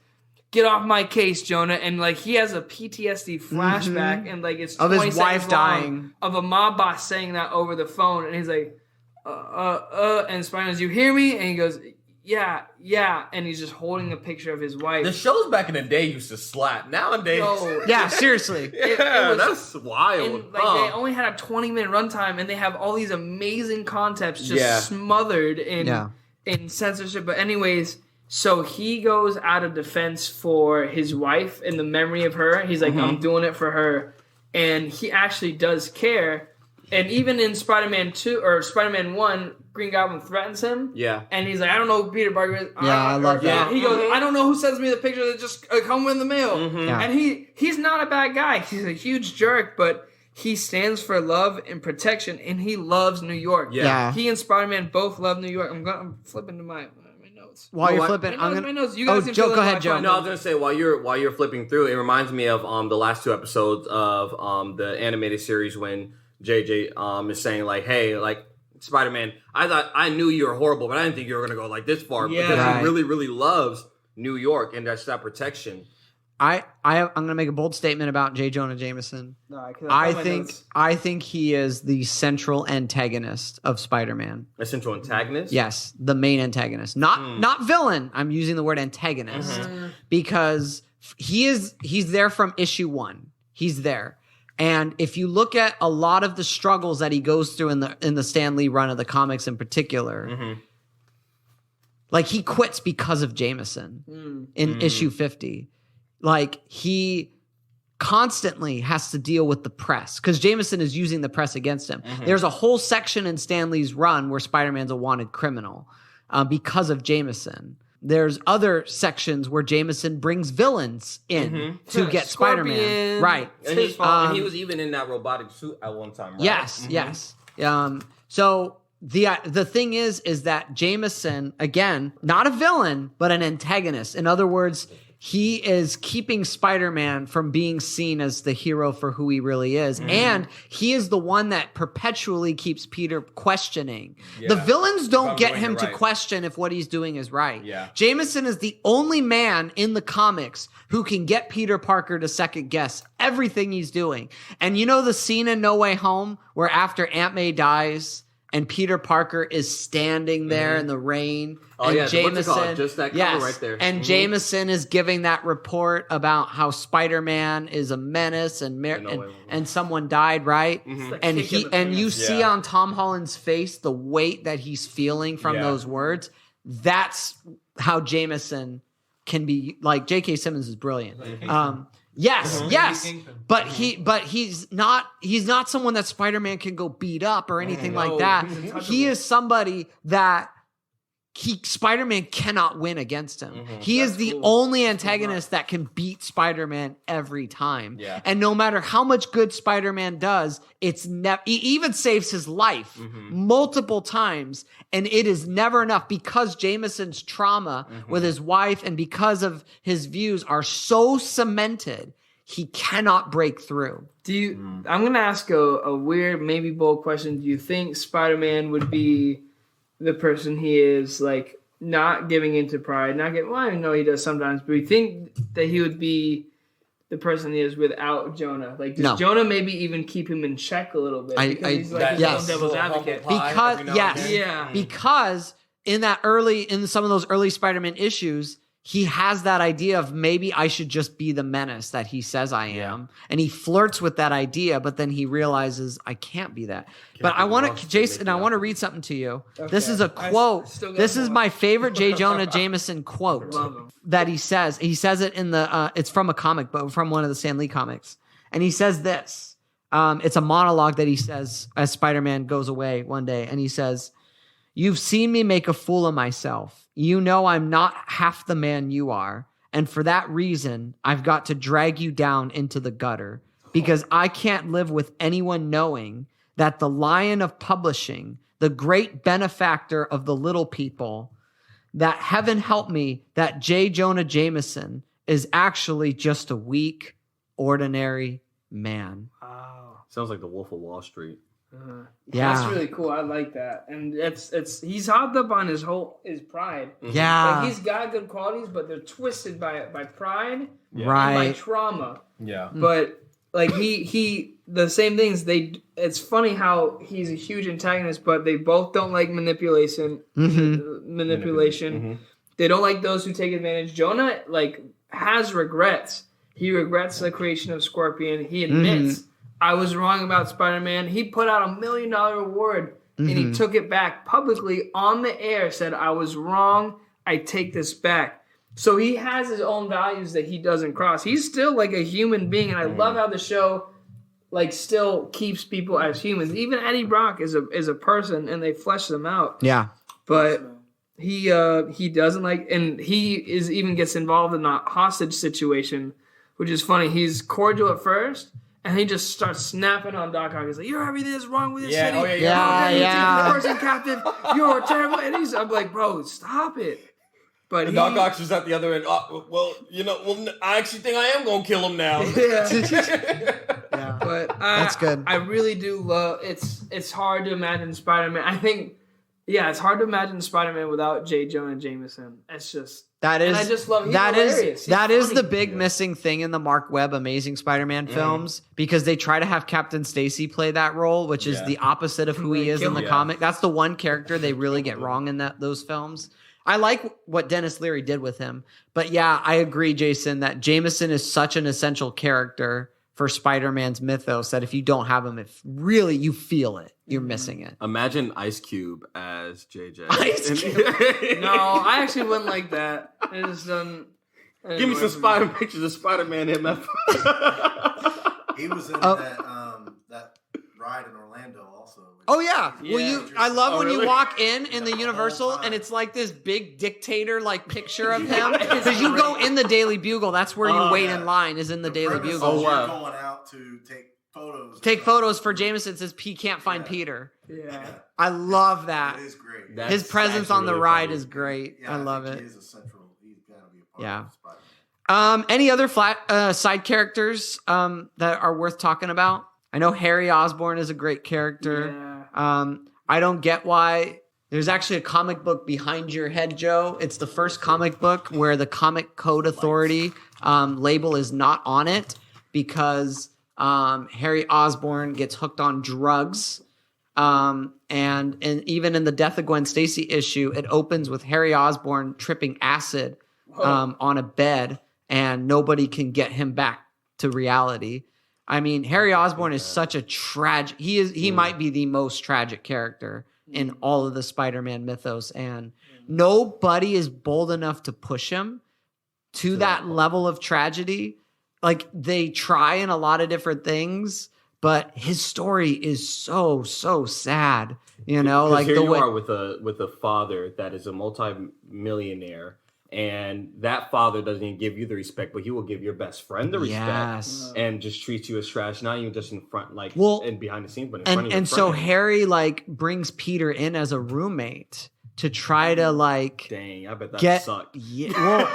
"Get off my case, Jonah," and, like, he has a PTSD flashback, and, like, it's of 20 his wife seconds dying. long of a mob boss saying that over the phone, and he's like, and Spider-Man's, "You hear me?" And he goes... Yeah, and he's just holding a picture of his wife. The shows back in the day used to slap. Nowadays, yeah, seriously, that's wild. And, they only had a 20-minute runtime, and they have all these amazing concepts just smothered in censorship. But anyways, so he goes out of defense for his wife in the memory of her. He's like, I'm doing it for her, and he actually does care. And even in Spider-Man 2 or Spider-Man 1, Green Goblin threatens him. Yeah. And he's like, I don't know who Peter Parker is. I love that. He goes, I don't know who sends me the picture that just come in the mail. And he's not a bad guy. He's a huge jerk, but he stands for love and protection, and he loves New York. Yeah. He and Spider-Man both love New York. I'm flipping to my notes. While you're flipping, my notes. You guys can Joe, go ahead, Joe. No, I was gonna say while you're flipping through, it reminds me of the last 2 episodes of the animated series when JJ is saying like, hey, like Spider-Man, I knew you were horrible, but I didn't think you were gonna go like this far because he really, really loves New York and that's that protection. I'm gonna make a bold statement about J. Jonah Jameson. I think he is the central antagonist of Spider-Man. A central antagonist? Yes, the main antagonist. Not villain. I'm using the word antagonist because he's there from issue 1. He's there. And if you look at a lot of the struggles that he goes through in the Stan Lee run of the comics in particular, like he quits because of Jameson in issue 50. Like he constantly has to deal with the press because Jameson is using the press against him. There's a whole section in Stan Lee's run where Spider-Man's a wanted criminal because of Jameson. There's other sections where Jameson brings villains in to get Spider-Man. Right. And he was even in that robotic suit at one time, right? Yes. So the thing is that Jameson, again, not a villain, but an antagonist. In other words, he is keeping Spider-Man from being seen as the hero for who he really is. And he is the one that perpetually keeps Peter questioning. The villains don't get him to question if what he's doing is right. Jameson is the only man in the comics who can get Peter Parker to second guess everything he's doing. And you know the scene in No Way Home where after Aunt May dies and Peter Parker is standing there in the rain. Oh, and Jameson, just that cover right there. And Jameson is giving that report about how Spider-Man is a menace and someone died, right? And you see on Tom Holland's face the weight that he's feeling from those words. That's how Jameson can be. Like J.K. Simmons is brilliant. Yes, but he's not someone that Spider-Man can go beat up or anything like that. He is somebody that Spider-Man cannot win against him. He is the only antagonist that can beat Spider-Man every time. And no matter how much good Spider-Man does, he even saves his life multiple times, and it is never enough because Jameson's trauma with his wife and because of his views are so cemented, he cannot break through. I'm going to ask a weird, maybe bold question. Do you think Spider-Man would be the person he is, like, not giving into pride, well, I know he does sometimes, but we think that he would be the person he is without Jonah. Like, does Jonah maybe even keep him in check a little bit? Because he's like his devil's advocate. Because in some of those early Spider-Man issues, he has that idea of maybe I should just be the menace that he says I am. And he flirts with that idea, but then he realizes I can't be that. But I want to, Jason, I want to read something to you. Okay. This is a quote. This is my favorite J. Jonah Jameson quote that he says. He says it in it's from a comic book, from one of the Stan Lee comics. And he says this. It's a monologue that he says as Spider-Man goes away one day. And he says, "You've seen me make a fool of myself. You know I'm not half the man you are, and for that reason, I've got to drag you down into the gutter, because I can't live with anyone knowing that the lion of publishing, the great benefactor of the little people, that heaven help me, that J. Jonah Jameson is actually just a weak, ordinary man." Wow. Sounds like the Wolf of Wall Street. That's really cool. I like that, and he's hopped up on his pride. Like he's got good qualities, but they're twisted by pride and right by trauma. But like he the same things. It's funny how he's a huge antagonist, but they both don't like manipulation. They don't like those who take advantage. Jonah has regrets. He regrets the creation of Scorpion. He admits, I was wrong about Spider-Man. He put out $1 million award and he took it back publicly on the air, said, I was wrong. I take this back. So he has his own values that he doesn't cross. He's still like a human being. And I love how the show still keeps people as humans. Even Eddie Brock is a person and they flesh them out. Yeah. But he doesn't and he even gets involved in a hostage situation, which is funny. He's cordial at first. And he just starts snapping on Doc Ock. He's like, everything is wrong with this city. You take the person captive. You're terrible. And I'm like, bro, stop it. But Doc Ock's just at the other end. I actually think I am going to kill him now. But that's good. I really do love it's hard to imagine Spider-Man. I think, it's hard to imagine Spider-Man without J. Jonah Jameson. It's just... That is, and I just love him. That is the big missing thing in the Mark Webb Amazing Spider-Man films, because they try to have Captain Stacy play that role, which is the opposite of who he is in the comic. That's the one character they really get wrong in those films. I like what Dennis Leary did with him, but I agree, Jason, that Jameson is such an essential character for Spider-Man's mythos that if you don't have him, if really you feel it, you're missing it. Imagine Ice Cube as JJ. Ice Cube. No, I actually wouldn't like that. It just doesn't. Give me some Spider pictures of Spider-Man MF. He was in that ride in Orlando also. Oh yeah. I love when you walk in the Universal and it's like this big dictator picture of him. Because you go in the Daily Bugle, that's where you wait in line, is in the Daily Bugle. Oh wow. Going out to take photos for Jameson, says he can't find Peter. Yeah. I love that. It is great. His presence on the ride is great. I love it. He is he's got to be a part of Any other side characters that are worth talking about? I know Harry Osborn is a great character. Yeah. I don't get why. There's actually a comic book behind your head, Joe. It's the first comic book where the Comic Code Authority label is not on it because Harry Osborn gets hooked on drugs. And even in the Death of Gwen Stacy issue, it opens with Harry Osborn tripping acid on a bed, and nobody can get him back to reality. I mean, Harry Osborn is such a tragic. He might be the most tragic character in all of the Spider-Man mythos, and nobody is bold enough to push him to that level of tragedy. Like, they try in a lot of different things, but his story is so sad. You know, like here the you way are with a father that is a multi-millionaire. And that father doesn't even give you the respect, but he will give your best friend the respect and just treats you as trash, not even just in front, like and behind the scenes, but in front of your friend. So Harry like brings Peter in as a roommate to try to like dang, I bet that sucked. Yeah,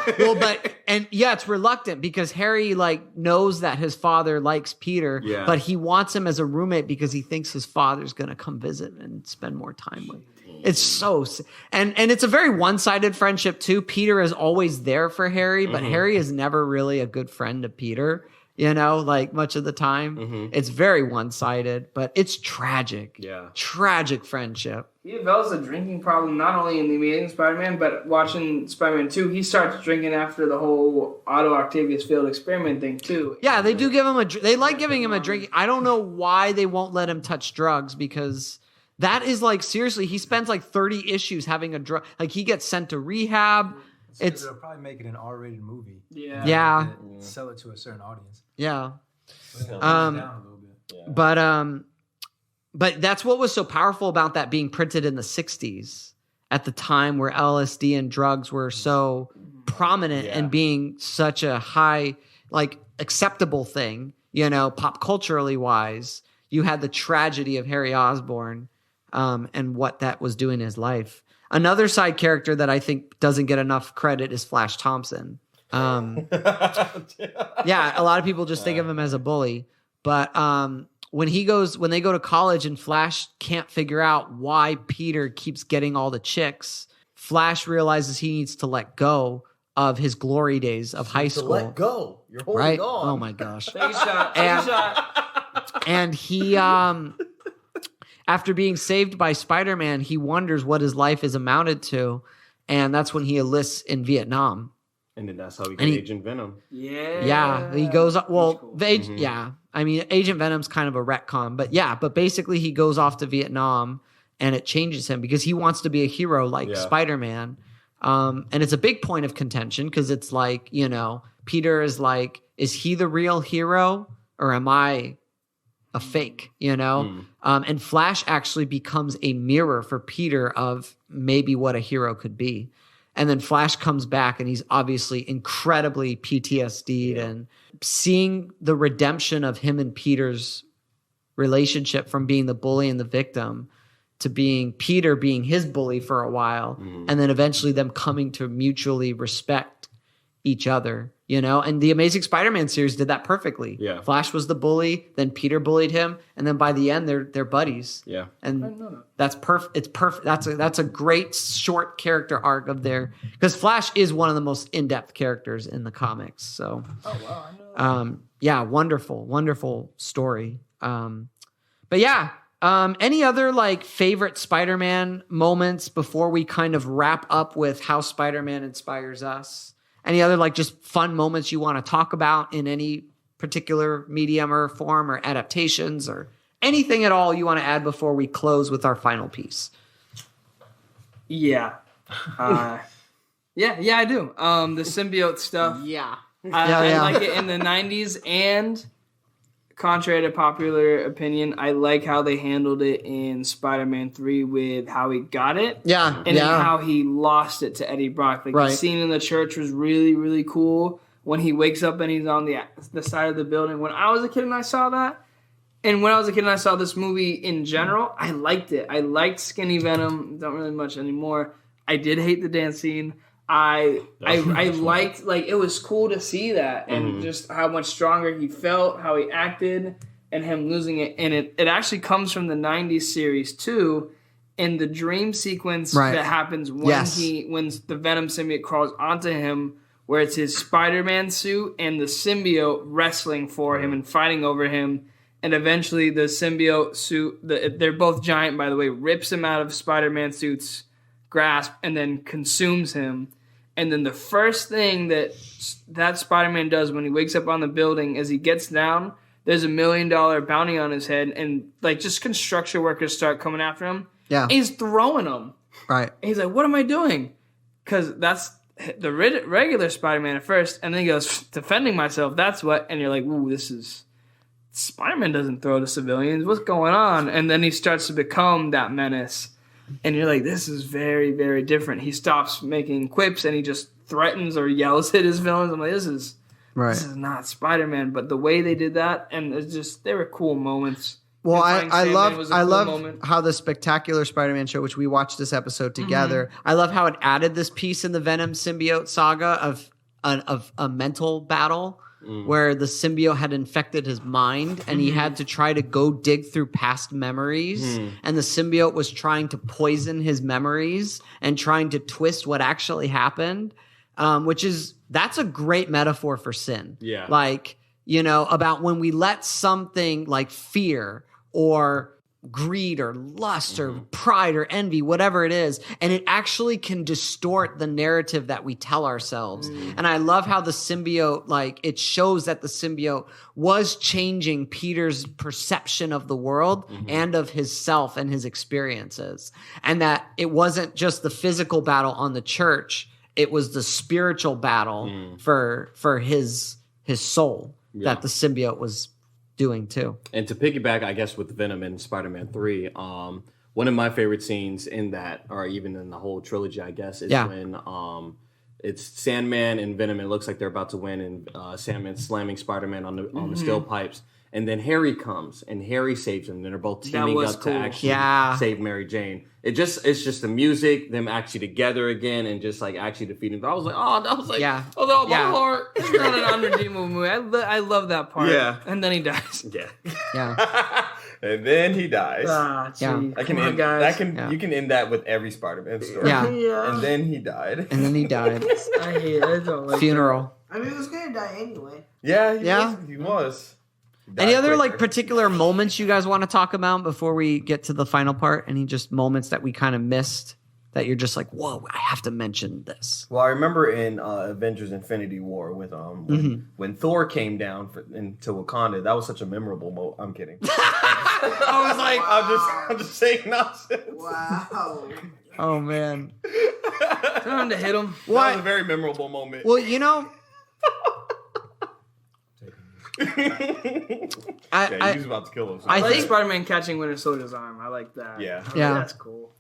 it's reluctant because Harry like knows that his father likes Peter, but he wants him as a roommate because he thinks his father's gonna come visit and spend more time with him. It's so, and it's a very one-sided friendship too. Peter is always there for Harry, but Harry is never really a good friend to Peter, you know, like much of the time. It's very one-sided, but it's tragic. Yeah. Tragic friendship. He develops a drinking problem not only in The Amazing Spider-Man, but watching Spider-Man 2, he starts drinking after the whole Otto Octavius failed experiment thing too. Yeah, they do give him they like giving him a drink. I don't know why they won't let him touch drugs because that is like, seriously, he spends like 30 issues having a drug. Like, he gets sent to rehab. They'll probably make it an R-rated movie. Yeah. Sell it to a certain audience. Yeah. Down a little bit. Yeah. But that's what was so powerful about that being printed in the 60s at the time where LSD and drugs were so prominent and being such a high, like, acceptable thing, you know, pop culturally wise. You had the tragedy of Harry Osborn. And what that was doing in his life. Another side character that I think doesn't get enough credit is Flash Thompson. Yeah, a lot of people just think of him as a bully. But when they go to college and Flash can't figure out why Peter keeps getting all the chicks, Flash realizes he needs to let go of his glory days of high school. Let go. You're holding on. Oh my gosh. Take a shot. And he after being saved by Spider-Man, he wonders what his life is amounted to, and that's when he enlists in Vietnam. And then that's how he gets Agent Venom. Yeah, he goes up. Well, cool. I mean, Agent Venom's kind of a retcon, but basically he goes off to Vietnam, and it changes him because he wants to be a hero like Spider-Man. And it's a big point of contention because it's like, you know, Peter is like, is he the real hero or am I a fake, you know? And Flash actually becomes a mirror for Peter of maybe what a hero could be. And then Flash comes back and he's obviously incredibly PTSD'd and seeing the redemption of him and Peter's relationship from being the bully and the victim to being Peter being his bully for a while. And then eventually them coming to mutually respect each other, you know? And the Amazing Spider-Man series did that perfectly. Yeah. Flash was the bully, then Peter bullied him, and then by the end they're buddies. Yeah. And that's perfect. It's perfect. That's a great short character arc of their, because Flash is one of the most in-depth characters in the comics. So yeah, wonderful story. But yeah, any other like favorite Spider-Man moments before we kind of wrap up with how Spider-Man inspires us? Any other like just fun moments you want to talk about in any particular medium or form or adaptations or anything at all you want to add before we close with our final piece? Yeah. I do. The symbiote stuff. Yeah. I like it in the 90s, and contrary to popular opinion, I like how they handled it in Spider-Man 3 with how he got it. Yeah. And then how he lost it to Eddie Brock. Like the scene in the church was really, really cool when he wakes up and he's on the side of the building. When I was a kid and I saw that, and when I was a kid and I saw this movie in general, I liked it. I liked Skinny Venom. Don't really much anymore. I did hate the dance scene. I liked, like, it was cool to see that and just how much stronger he felt, how he acted, and him losing it. And it actually comes from the 90s series too, in the dream sequence that happens when when the Venom symbiote crawls onto him, where it's his Spider-Man suit and the symbiote wrestling for him and fighting over him. And eventually the symbiote suit, they're both giant, by the way, rips him out of Spider-Man suit's grasp and then consumes him. And then the first thing that Spider-Man does when he wakes up on the building is he gets down, there's $1 million bounty on his head, and like just construction workers start coming after him. Yeah. He's throwing them. Right. And he's like, what am I doing? Because that's the regular Spider-Man at first. And then he goes, defending myself, that's what. And you're like, ooh, this is... Spider-Man doesn't throw to civilians. What's going on? And then he starts to become that menace. And you're like, this is very, very different. He stops making quips and he just threatens or yells at his villains. I'm like, this is not Spider-Man. But the way they did that, and it's just, they were cool moments. Well, I love how the Spectacular Spider-Man show, which we watched this episode together, I love how it added this piece in the Venom symbiote saga of a mental battle. Where the symbiote had infected his mind and he had to try to go dig through past memories. And the symbiote was trying to poison his memories and trying to twist what actually happened, that's a great metaphor for sin. Yeah. Like, about when we let something like fear or greed or lust or pride or envy, whatever it is, and it actually can distort the narrative that we tell ourselves. And I love how the symbiote, like, it shows that the symbiote was changing Peter's perception of the world and of his self and his experiences, and that it wasn't just the physical battle on the church, it was the spiritual battle for his soul that the symbiote was doing too. And to piggyback, I guess, with Venom and Spider-Man 3, one of my favorite scenes in that, or even in the whole trilogy, I guess, is when it's Sandman and Venom, and it looks like they're about to win, and Sandman's slamming Spider-Man on the steel pipes. And then Harry comes, and Harry saves him. And they're both teaming up to actually save Mary Jane. It's just the music, them actually together again, and just like actually defeating them. I was like, oh, my heart. It's not an unredeemable movie. I love that part. Yeah. And then he dies. Yeah. And then he dies. You can end that with every Spider-Man story. Yeah. And then he died. I hate it. I don't like funeral. That. I mean, he was gonna die anyway. Yeah, he was. Any other like particular moments you guys want to talk about before we get to the final part? Any just moments that we kind of missed that you're just like, whoa, I have to mention this? Well, I remember in Avengers Infinity War with when Thor came down into Wakanda, that was such a memorable moment. I'm kidding. I was like, I'm just saying nonsense. Wow. Oh man. Time to hit him. That was a very memorable moment. Well, he was about to kill him. I think Spider-Man catching Winter Soldier's arm. I like that. Yeah, that's cool.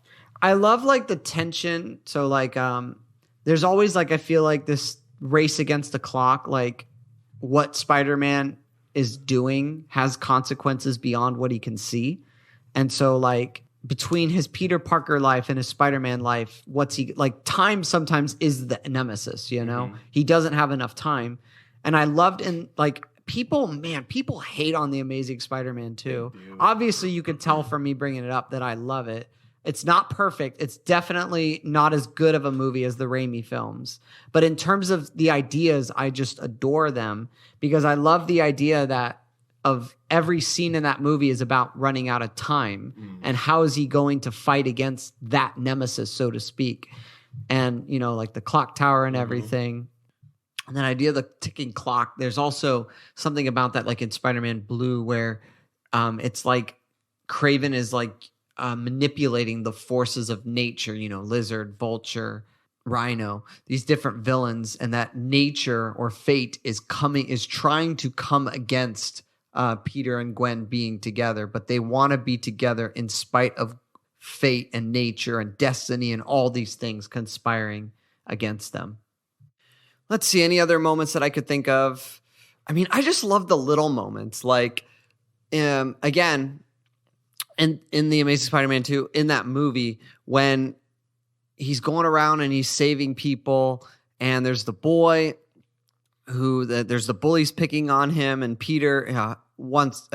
I love like the tension. So like, there's always like I feel like this race against the clock. Like, what Spider-Man is doing has consequences beyond what he can see, and so like between his Peter Parker life and his Spider-Man life, what's he like? Time sometimes is the nemesis. He doesn't have enough time, and I loved in like. People hate on the Amazing Spider-Man 2. Obviously, you could tell from me bringing it up that I love it. It's not perfect. It's definitely not as good of a movie as the Raimi films. But in terms of the ideas, I just adore them because I love the idea that of every scene in that movie is about running out of time and how is he going to fight against that nemesis, so to speak. And, like the clock tower and everything. And that idea of the ticking clock, there's also something about that, like in Spider-Man Blue, where it's like Kraven is like manipulating the forces of nature, Lizard, Vulture, Rhino, these different villains, and that nature or fate is trying to come against Peter and Gwen being together, but they want to be together in spite of fate and nature and destiny and all these things conspiring against them. Let's see, any other moments that I could think of? I mean, I just love the little moments. Like, again, in The Amazing Spider-Man 2, in that movie, when he's going around and he's saving people, and there's the boy there's the bullies picking on him, and Peter once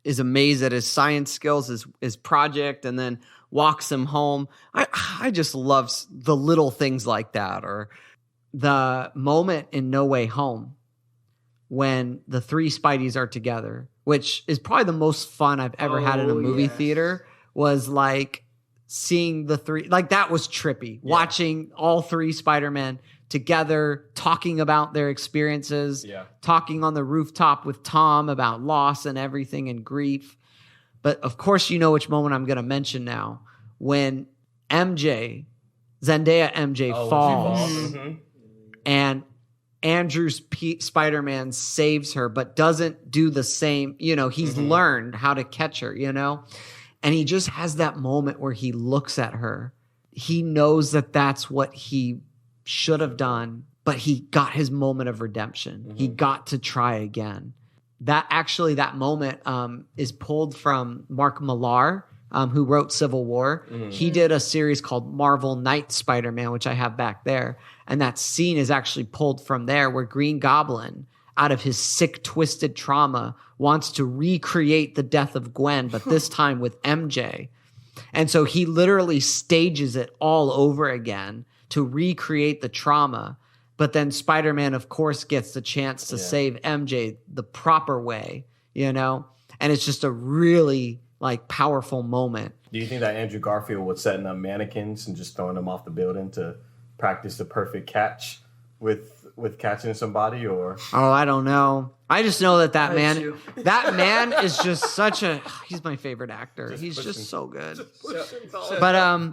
is amazed at his science skills, his project, and then walks him home. I just love the little things like that, or the moment in No Way Home when the three Spideys are together, which is probably the most fun I've ever had in a movie theater, was like seeing the three, like that was trippy, watching all three Spider-Man together, talking about their experiences, talking on the rooftop with Tom about loss and everything and grief. But of course, you know which moment I'm going to mention now, when Zendaya MJ falls, and Andrew's Spider-Man saves her, but doesn't do the same. You know, he's learned how to catch her, you know, and he just has that moment where he looks at her. He knows that that's what he should have done, but he got his moment of redemption. He got to try again. That moment is pulled from Mark Millar, who wrote Civil War. He did a series called Marvel Knight Spider-Man, which I have back there. And that scene is actually pulled from there, where Green Goblin, out of his sick, twisted trauma, wants to recreate the death of Gwen, but this time with MJ. And so he literally stages it all over again to recreate the trauma. But then Spider-Man, of course, gets the chance to save MJ the proper way, you know? And it's just a really like powerful moment. Do you think that Andrew Garfield was setting up mannequins and just throwing them off the building to practice the perfect catch with catching somebody, or? Oh, I don't know. I just know that man is just he's my favorite actor. He's just so good. But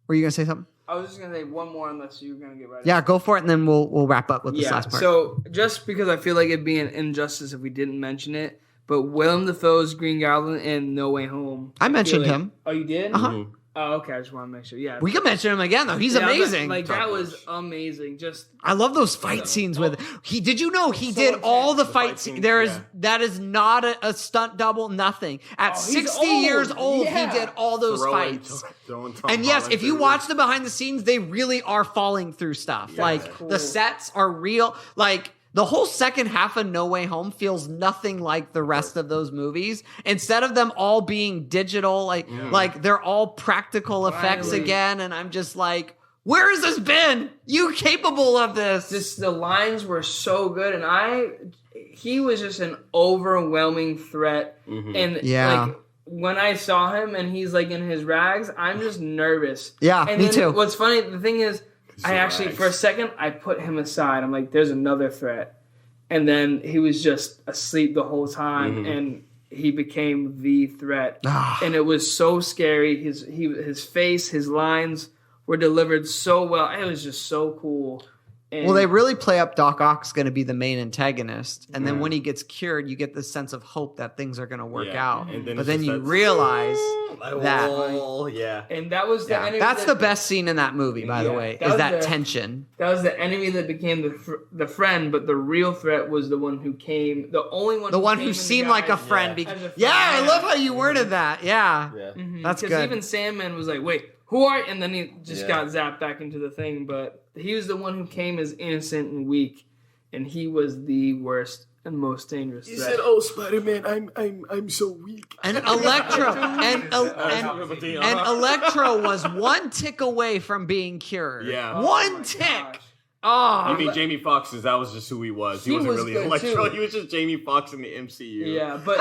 were you gonna say something? I was just gonna say one more, unless you were gonna get right. Yeah, go for it, and then we'll wrap up with this last part. So just because I feel like it'd be an injustice if we didn't mention it, but Willem Dafoe's Green Goblin in No Way Home. I mentioned him. Oh, you did? Oh, okay. I just want to make sure. Yeah, we can mention him again though. He's amazing. That was amazing. I love those fight scenes with he. Did you know he did all the fight scenes? That is not a stunt double. Nothing. At 60 years old, he did all those fights. And yes, if you watch the behind the scenes, they really are falling through stuff. The sets are real. Like, the whole second half of No Way Home feels nothing like the rest of those movies. Instead of them all being digital, like they're all practical effects again. And I'm just like, where has this been? You capable of this? Just the lines were so good, and he was just an overwhelming threat. And like when I saw him and he's like in his rags, I'm just nervous. Yeah, and me too. What's funny, the thing is, I actually, for a second, I put him aside. I'm like, there's another threat. And then he was just asleep the whole time, and he became the threat. And it was so scary. His face, his lines were delivered so well. It was just so cool. And well, they really play up Doc Ock's going to be the main antagonist. And then when he gets cured, you get this sense of hope that things are going to work out. But then you realize that. Oh, yeah. And that was the enemy. That's the best scene in that movie, by the way, is that tension. That was the enemy that became the friend, but the real threat was the one who came, the only one the one who seemed like a friend. I love how you worded that. Yeah. That's good. Because even Sandman was like, wait, who are you? And then he just got zapped back into the thing. But he was the one who came as innocent and weak, and he was the worst and most dangerous threat. He said, "Oh, Spider-Man, I'm so weak." And Electro and Electro was one tick away from being cured. Yeah, one tick. Gosh. Oh, you mean Jamie Foxx? That was just who he was. He wasn't really Electro. He was just Jamie Foxx in the MCU. Yeah, but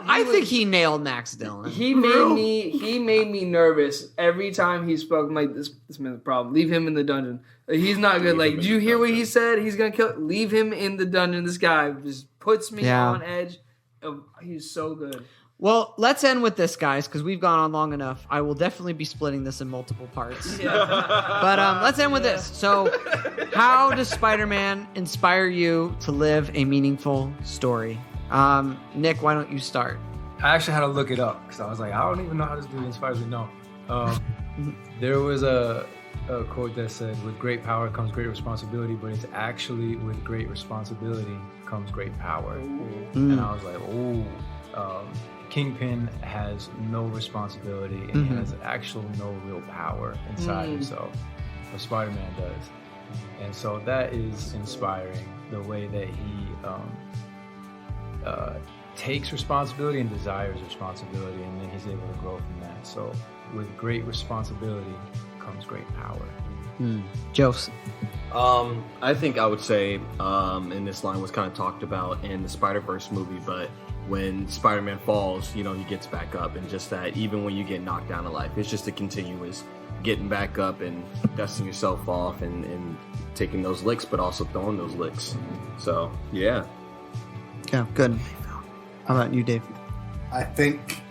I think he nailed Max Dillon. He made me nervous every time he spoke. I'm like, this man's a problem. Leave him in the dungeon. He's not good. Like, did you hear what he said? He's gonna kill. Leave him in the dungeon. This guy just puts me on edge. He's so good. Well, let's end with this, guys, because we've gone on long enough. I will definitely be splitting this in multiple parts. But let's end with this. So, how does Spider-Man inspire you to live a meaningful story? Nick, why don't you start? I actually had to look it up because I was like, I don't even know how this dude inspires me. No. There was a quote that said, with great power comes great responsibility, but it's actually with great responsibility comes great power. And I was like, Kingpin has no responsibility and he has actual no real power inside himself, but Spider-Man does. And so that is inspiring, the way that he takes responsibility and desires responsibility, and then he's able to grow from that. So with great responsibility comes great power. Joseph. I think I would say, and this line was kind of talked about in the Spider-Verse movie, but when Spider-Man falls, he gets back up, and just that even when you get knocked down to life, it's just a continuous getting back up and dusting yourself off and taking those licks, but also throwing those licks. So, yeah. Yeah, good. How about you, Dave? I think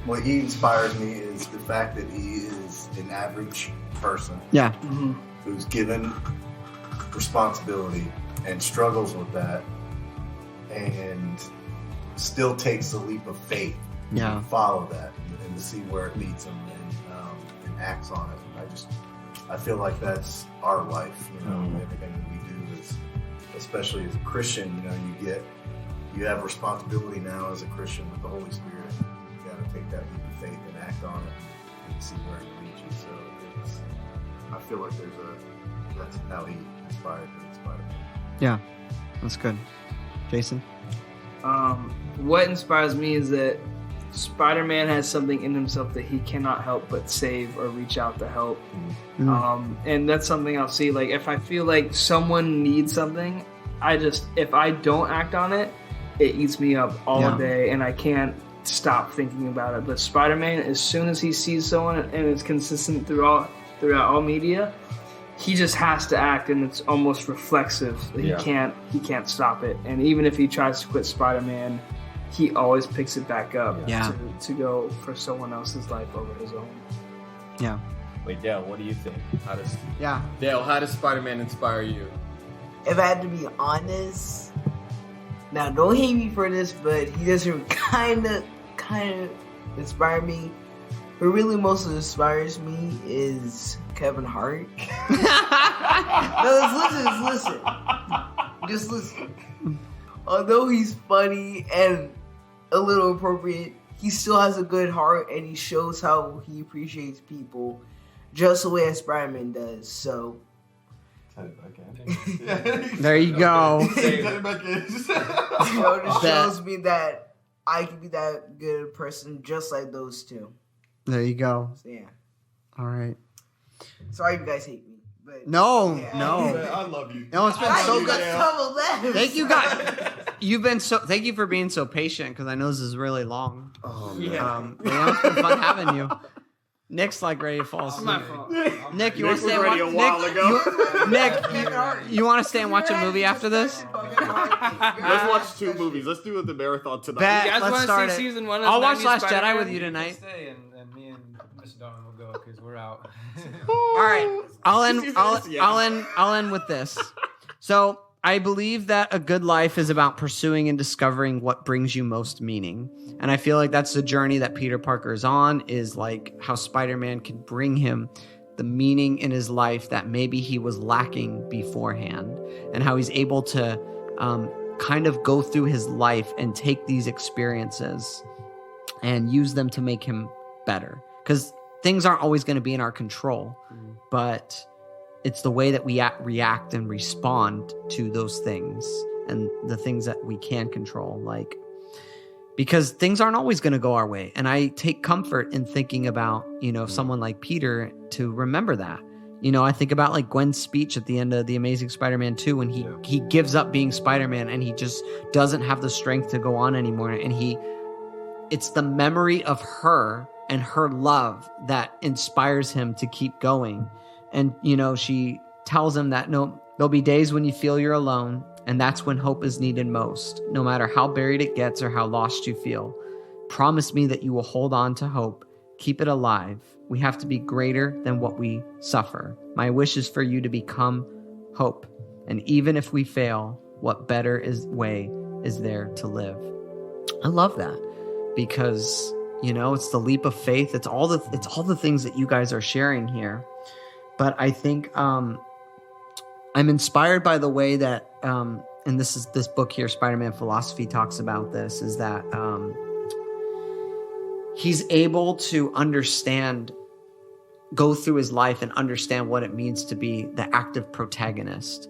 what he inspires me is the fact that he is an average person. Yeah. Who's given responsibility and struggles with that, and still takes the leap of faith to follow that and to see where it leads him and acts on it. I feel like that's our life. Everything that we do is, especially as a Christian, you have responsibility now as a Christian with the Holy Spirit. You got to take that leap of faith and act on it and see where it leads you. So I feel like that's how he inspired me. Yeah, that's good. Jason? What inspires me is that Spider-Man has something in himself that he cannot help but save or reach out to help. And that's something I'll see. Like, if I feel like someone needs something, if I don't act on it, it eats me up all day, and I can't stop thinking about it. But Spider-Man, as soon as he sees someone, and it's consistent throughout all media, he just has to act, and it's almost reflexive. He can't stop it. And even if he tries to quit Spider-Man, he always picks it back up to go for someone else's life over his own. Yeah. Wait, Dale, what do you think? Dale, how does Spider-Man inspire you? If I had to be honest, now don't hate me for this, but he doesn't kind of inspire me. But really, most of what inspires me is Kevin Hart. No, just listen. Although he's funny and a little appropriate, he still has a good heart, and he shows how he appreciates people just the way as Spider-Man does. So there you go. It shows me that I can be that good a person just like those two. There you go. So, yeah. All right. Sorry if you guys hate me. But No. I love you. No, it's been so good. Thank you, guys. Thank you for being so patient, because I know this is really long. It's been fun having you. Nick's like ready to fall asleep. My fault. Nick, you want to stay and watch? Nick, you want to stay and watch a movie after this? Let's watch 2 movies. Let's do the marathon tonight. Bet. You guys Let's want to start see it. season 1 of I'll watch 90s Last Jedi Spider-Man? with you tonight. Stay and me and Mr. Darwin will go because we're out. All right, I'll end with this. So I believe that a good life is about pursuing and discovering what brings you most meaning. And I feel like that's the journey that Peter Parker is on, is like how Spider-Man can bring him the meaning in his life that maybe he was lacking beforehand, and how he's able to kind of go through his life and take these experiences and use them to make him better. Because things aren't always going to be in our control, but it's the way that we react and respond to those things, and the things that we can control, because things aren't always going to go our way. And I take comfort in thinking about, someone like Peter, to remember that. I think about like Gwen's speech at the end of The Amazing Spider-Man 2, when he gives up being Spider-Man and he just doesn't have the strength to go on anymore. And it's the memory of her and her love that inspires him to keep going. And, she tells him that there'll be days when you feel you're alone, and that's when hope is needed most, no matter how buried it gets or how lost you feel. Promise me that you will hold on to hope. Keep it alive. We have to be greater than what we suffer. My wish is for you to become hope. And even if we fail, what better way is there to live? I love that, because, it's the leap of faith. It's all the things that you guys are sharing here. But I think I'm inspired by the way that, and this book here, Spider-Man Philosophy, talks about this, is that he's able to go through his life and understand what it means to be the active protagonist.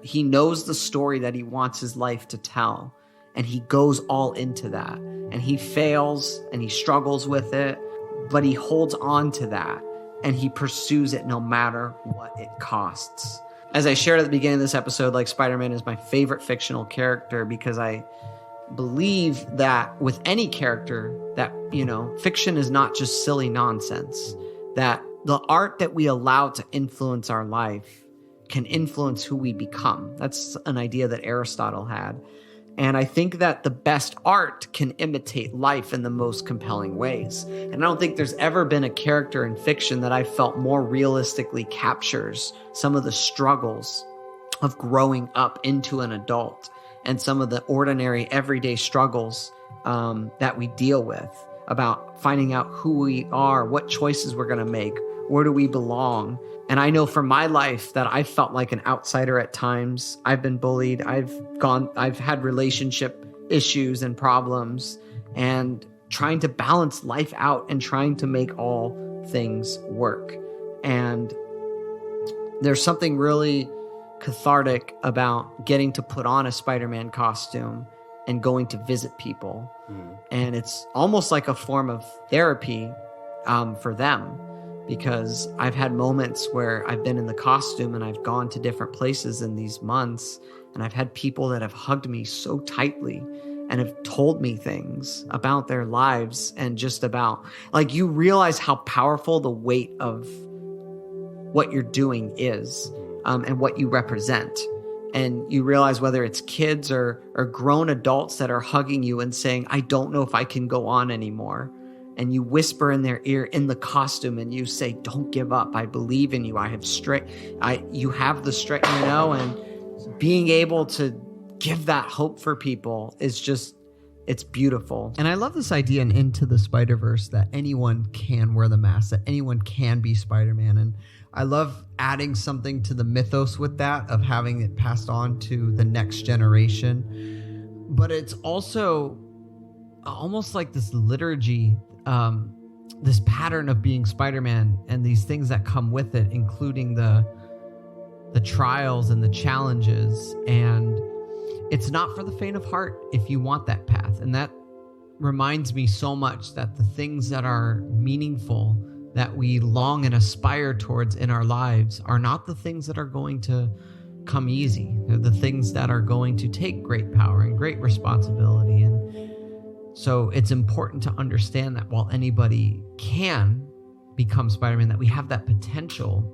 He knows the story that he wants his life to tell, and he goes all into that. And he fails and he struggles with it, but he holds on to that and he pursues it no matter what it costs. As I shared at the beginning of this episode, like, Spider-Man is my favorite fictional character because I believe that with any character that, fiction is not just silly nonsense, that the art that we allow to influence our life can influence who we become. That's an idea that Aristotle had. And I think that the best art can imitate life in the most compelling ways. And I don't think there's ever been a character in fiction that I felt more realistically captures some of the struggles of growing up into an adult and some of the ordinary everyday struggles that we deal with, about finding out who we are, what choices we're going to make, where do we belong. And I know from my life that I felt like an outsider at times. I've been bullied. I've had relationship issues and problems, and trying to balance life out and trying to make all things work. And there's something really cathartic about getting to put on a Spider-Man costume and going to visit people. And it's almost like a form of therapy for them. Because I've had moments where I've been in the costume and I've gone to different places in these months, and I've had people that have hugged me so tightly and have told me things about their lives, and just about, like, you realize how powerful the weight of what you're doing is, and what you represent. And you realize whether it's kids or grown adults that are hugging you and saying, I don't know if I can go on anymore. And you whisper in their ear in the costume and you say, don't give up. I believe in you. You have the strength, and being able to give that hope for people is just, it's beautiful. And I love this idea in Into the Spider-Verse that anyone can wear the mask, that anyone can be Spider-Man. And I love adding something to the mythos with that, of having it passed on to the next generation. But it's also almost like this liturgy, this pattern of being Spider-Man and these things that come with it, including the trials and the challenges. And it's not for the faint of heart if you want that path. And that reminds me so much that the things that are meaningful, that we long and aspire towards in our lives, are not the things that are going to come easy. They're the things that are going to take great power and great responsibility. And so it's important to understand that while anybody can become Spider-Man, that we have that potential,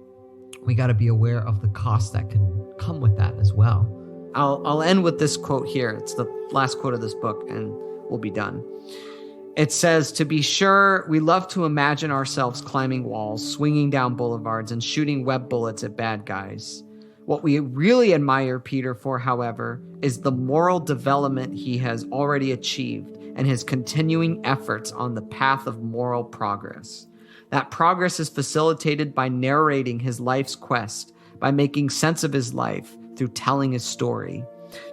we got to be aware of the cost that can come with that as well. I'll end with this quote here. It's the last quote of this book, and we'll be done. It says, "To be sure, we love to imagine ourselves climbing walls, swinging down boulevards, and shooting web bullets at bad guys. What we really admire Peter for, however, is the moral development he has already achieved and his continuing efforts on the path of moral progress. That progress is facilitated by narrating his life's quest, by making sense of his life through telling his story.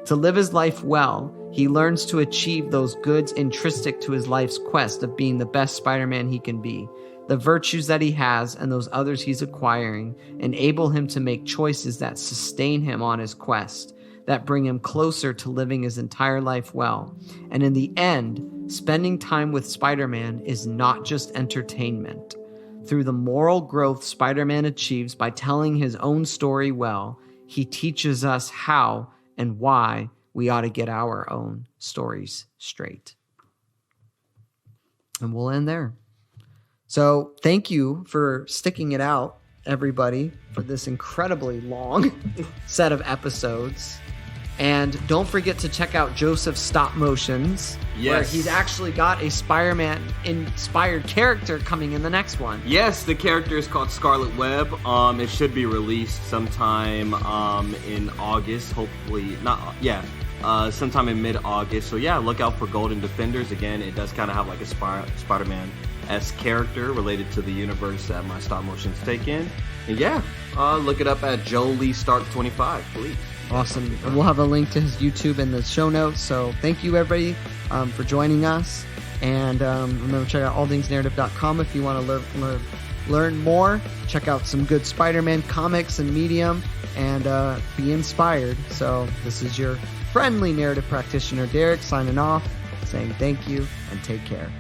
To live his life well, he learns to achieve those goods intrinsic to his life's quest of being the best Spider-Man he can be. The virtues that he has and those others he's acquiring enable him to make choices that sustain him on his quest, that bring him closer to living his entire life well. And in the end, spending time with Spider-Man is not just entertainment. Through the moral growth Spider-Man achieves by telling his own story well, he teaches us how and why we ought to get our own stories straight." And we'll end there. So thank you for sticking it out, everybody, for this incredibly long set of episodes. And don't forget to check out Joseph's Stop Motions, where he's actually got a Spider-Man-inspired character coming in the next one. Yes, the character is called Scarlet Web. It should be released sometime in August, sometime in mid-August. So yeah, look out for Golden Defenders. Again, it does kind of have like a Spider-Man-esque character related to the universe that my stop motions take in. And yeah, look it up at Joe Lee Stark 25, please. Awesome. And we'll have a link to his YouTube in the show notes. So thank you, everybody, for joining us. And remember, check out allthingsnarrative.com if you want to learn more. Check out some good Spider-Man comics and Medium, and be inspired. So this is your friendly narrative practitioner, Derrick, signing off, saying thank you and take care.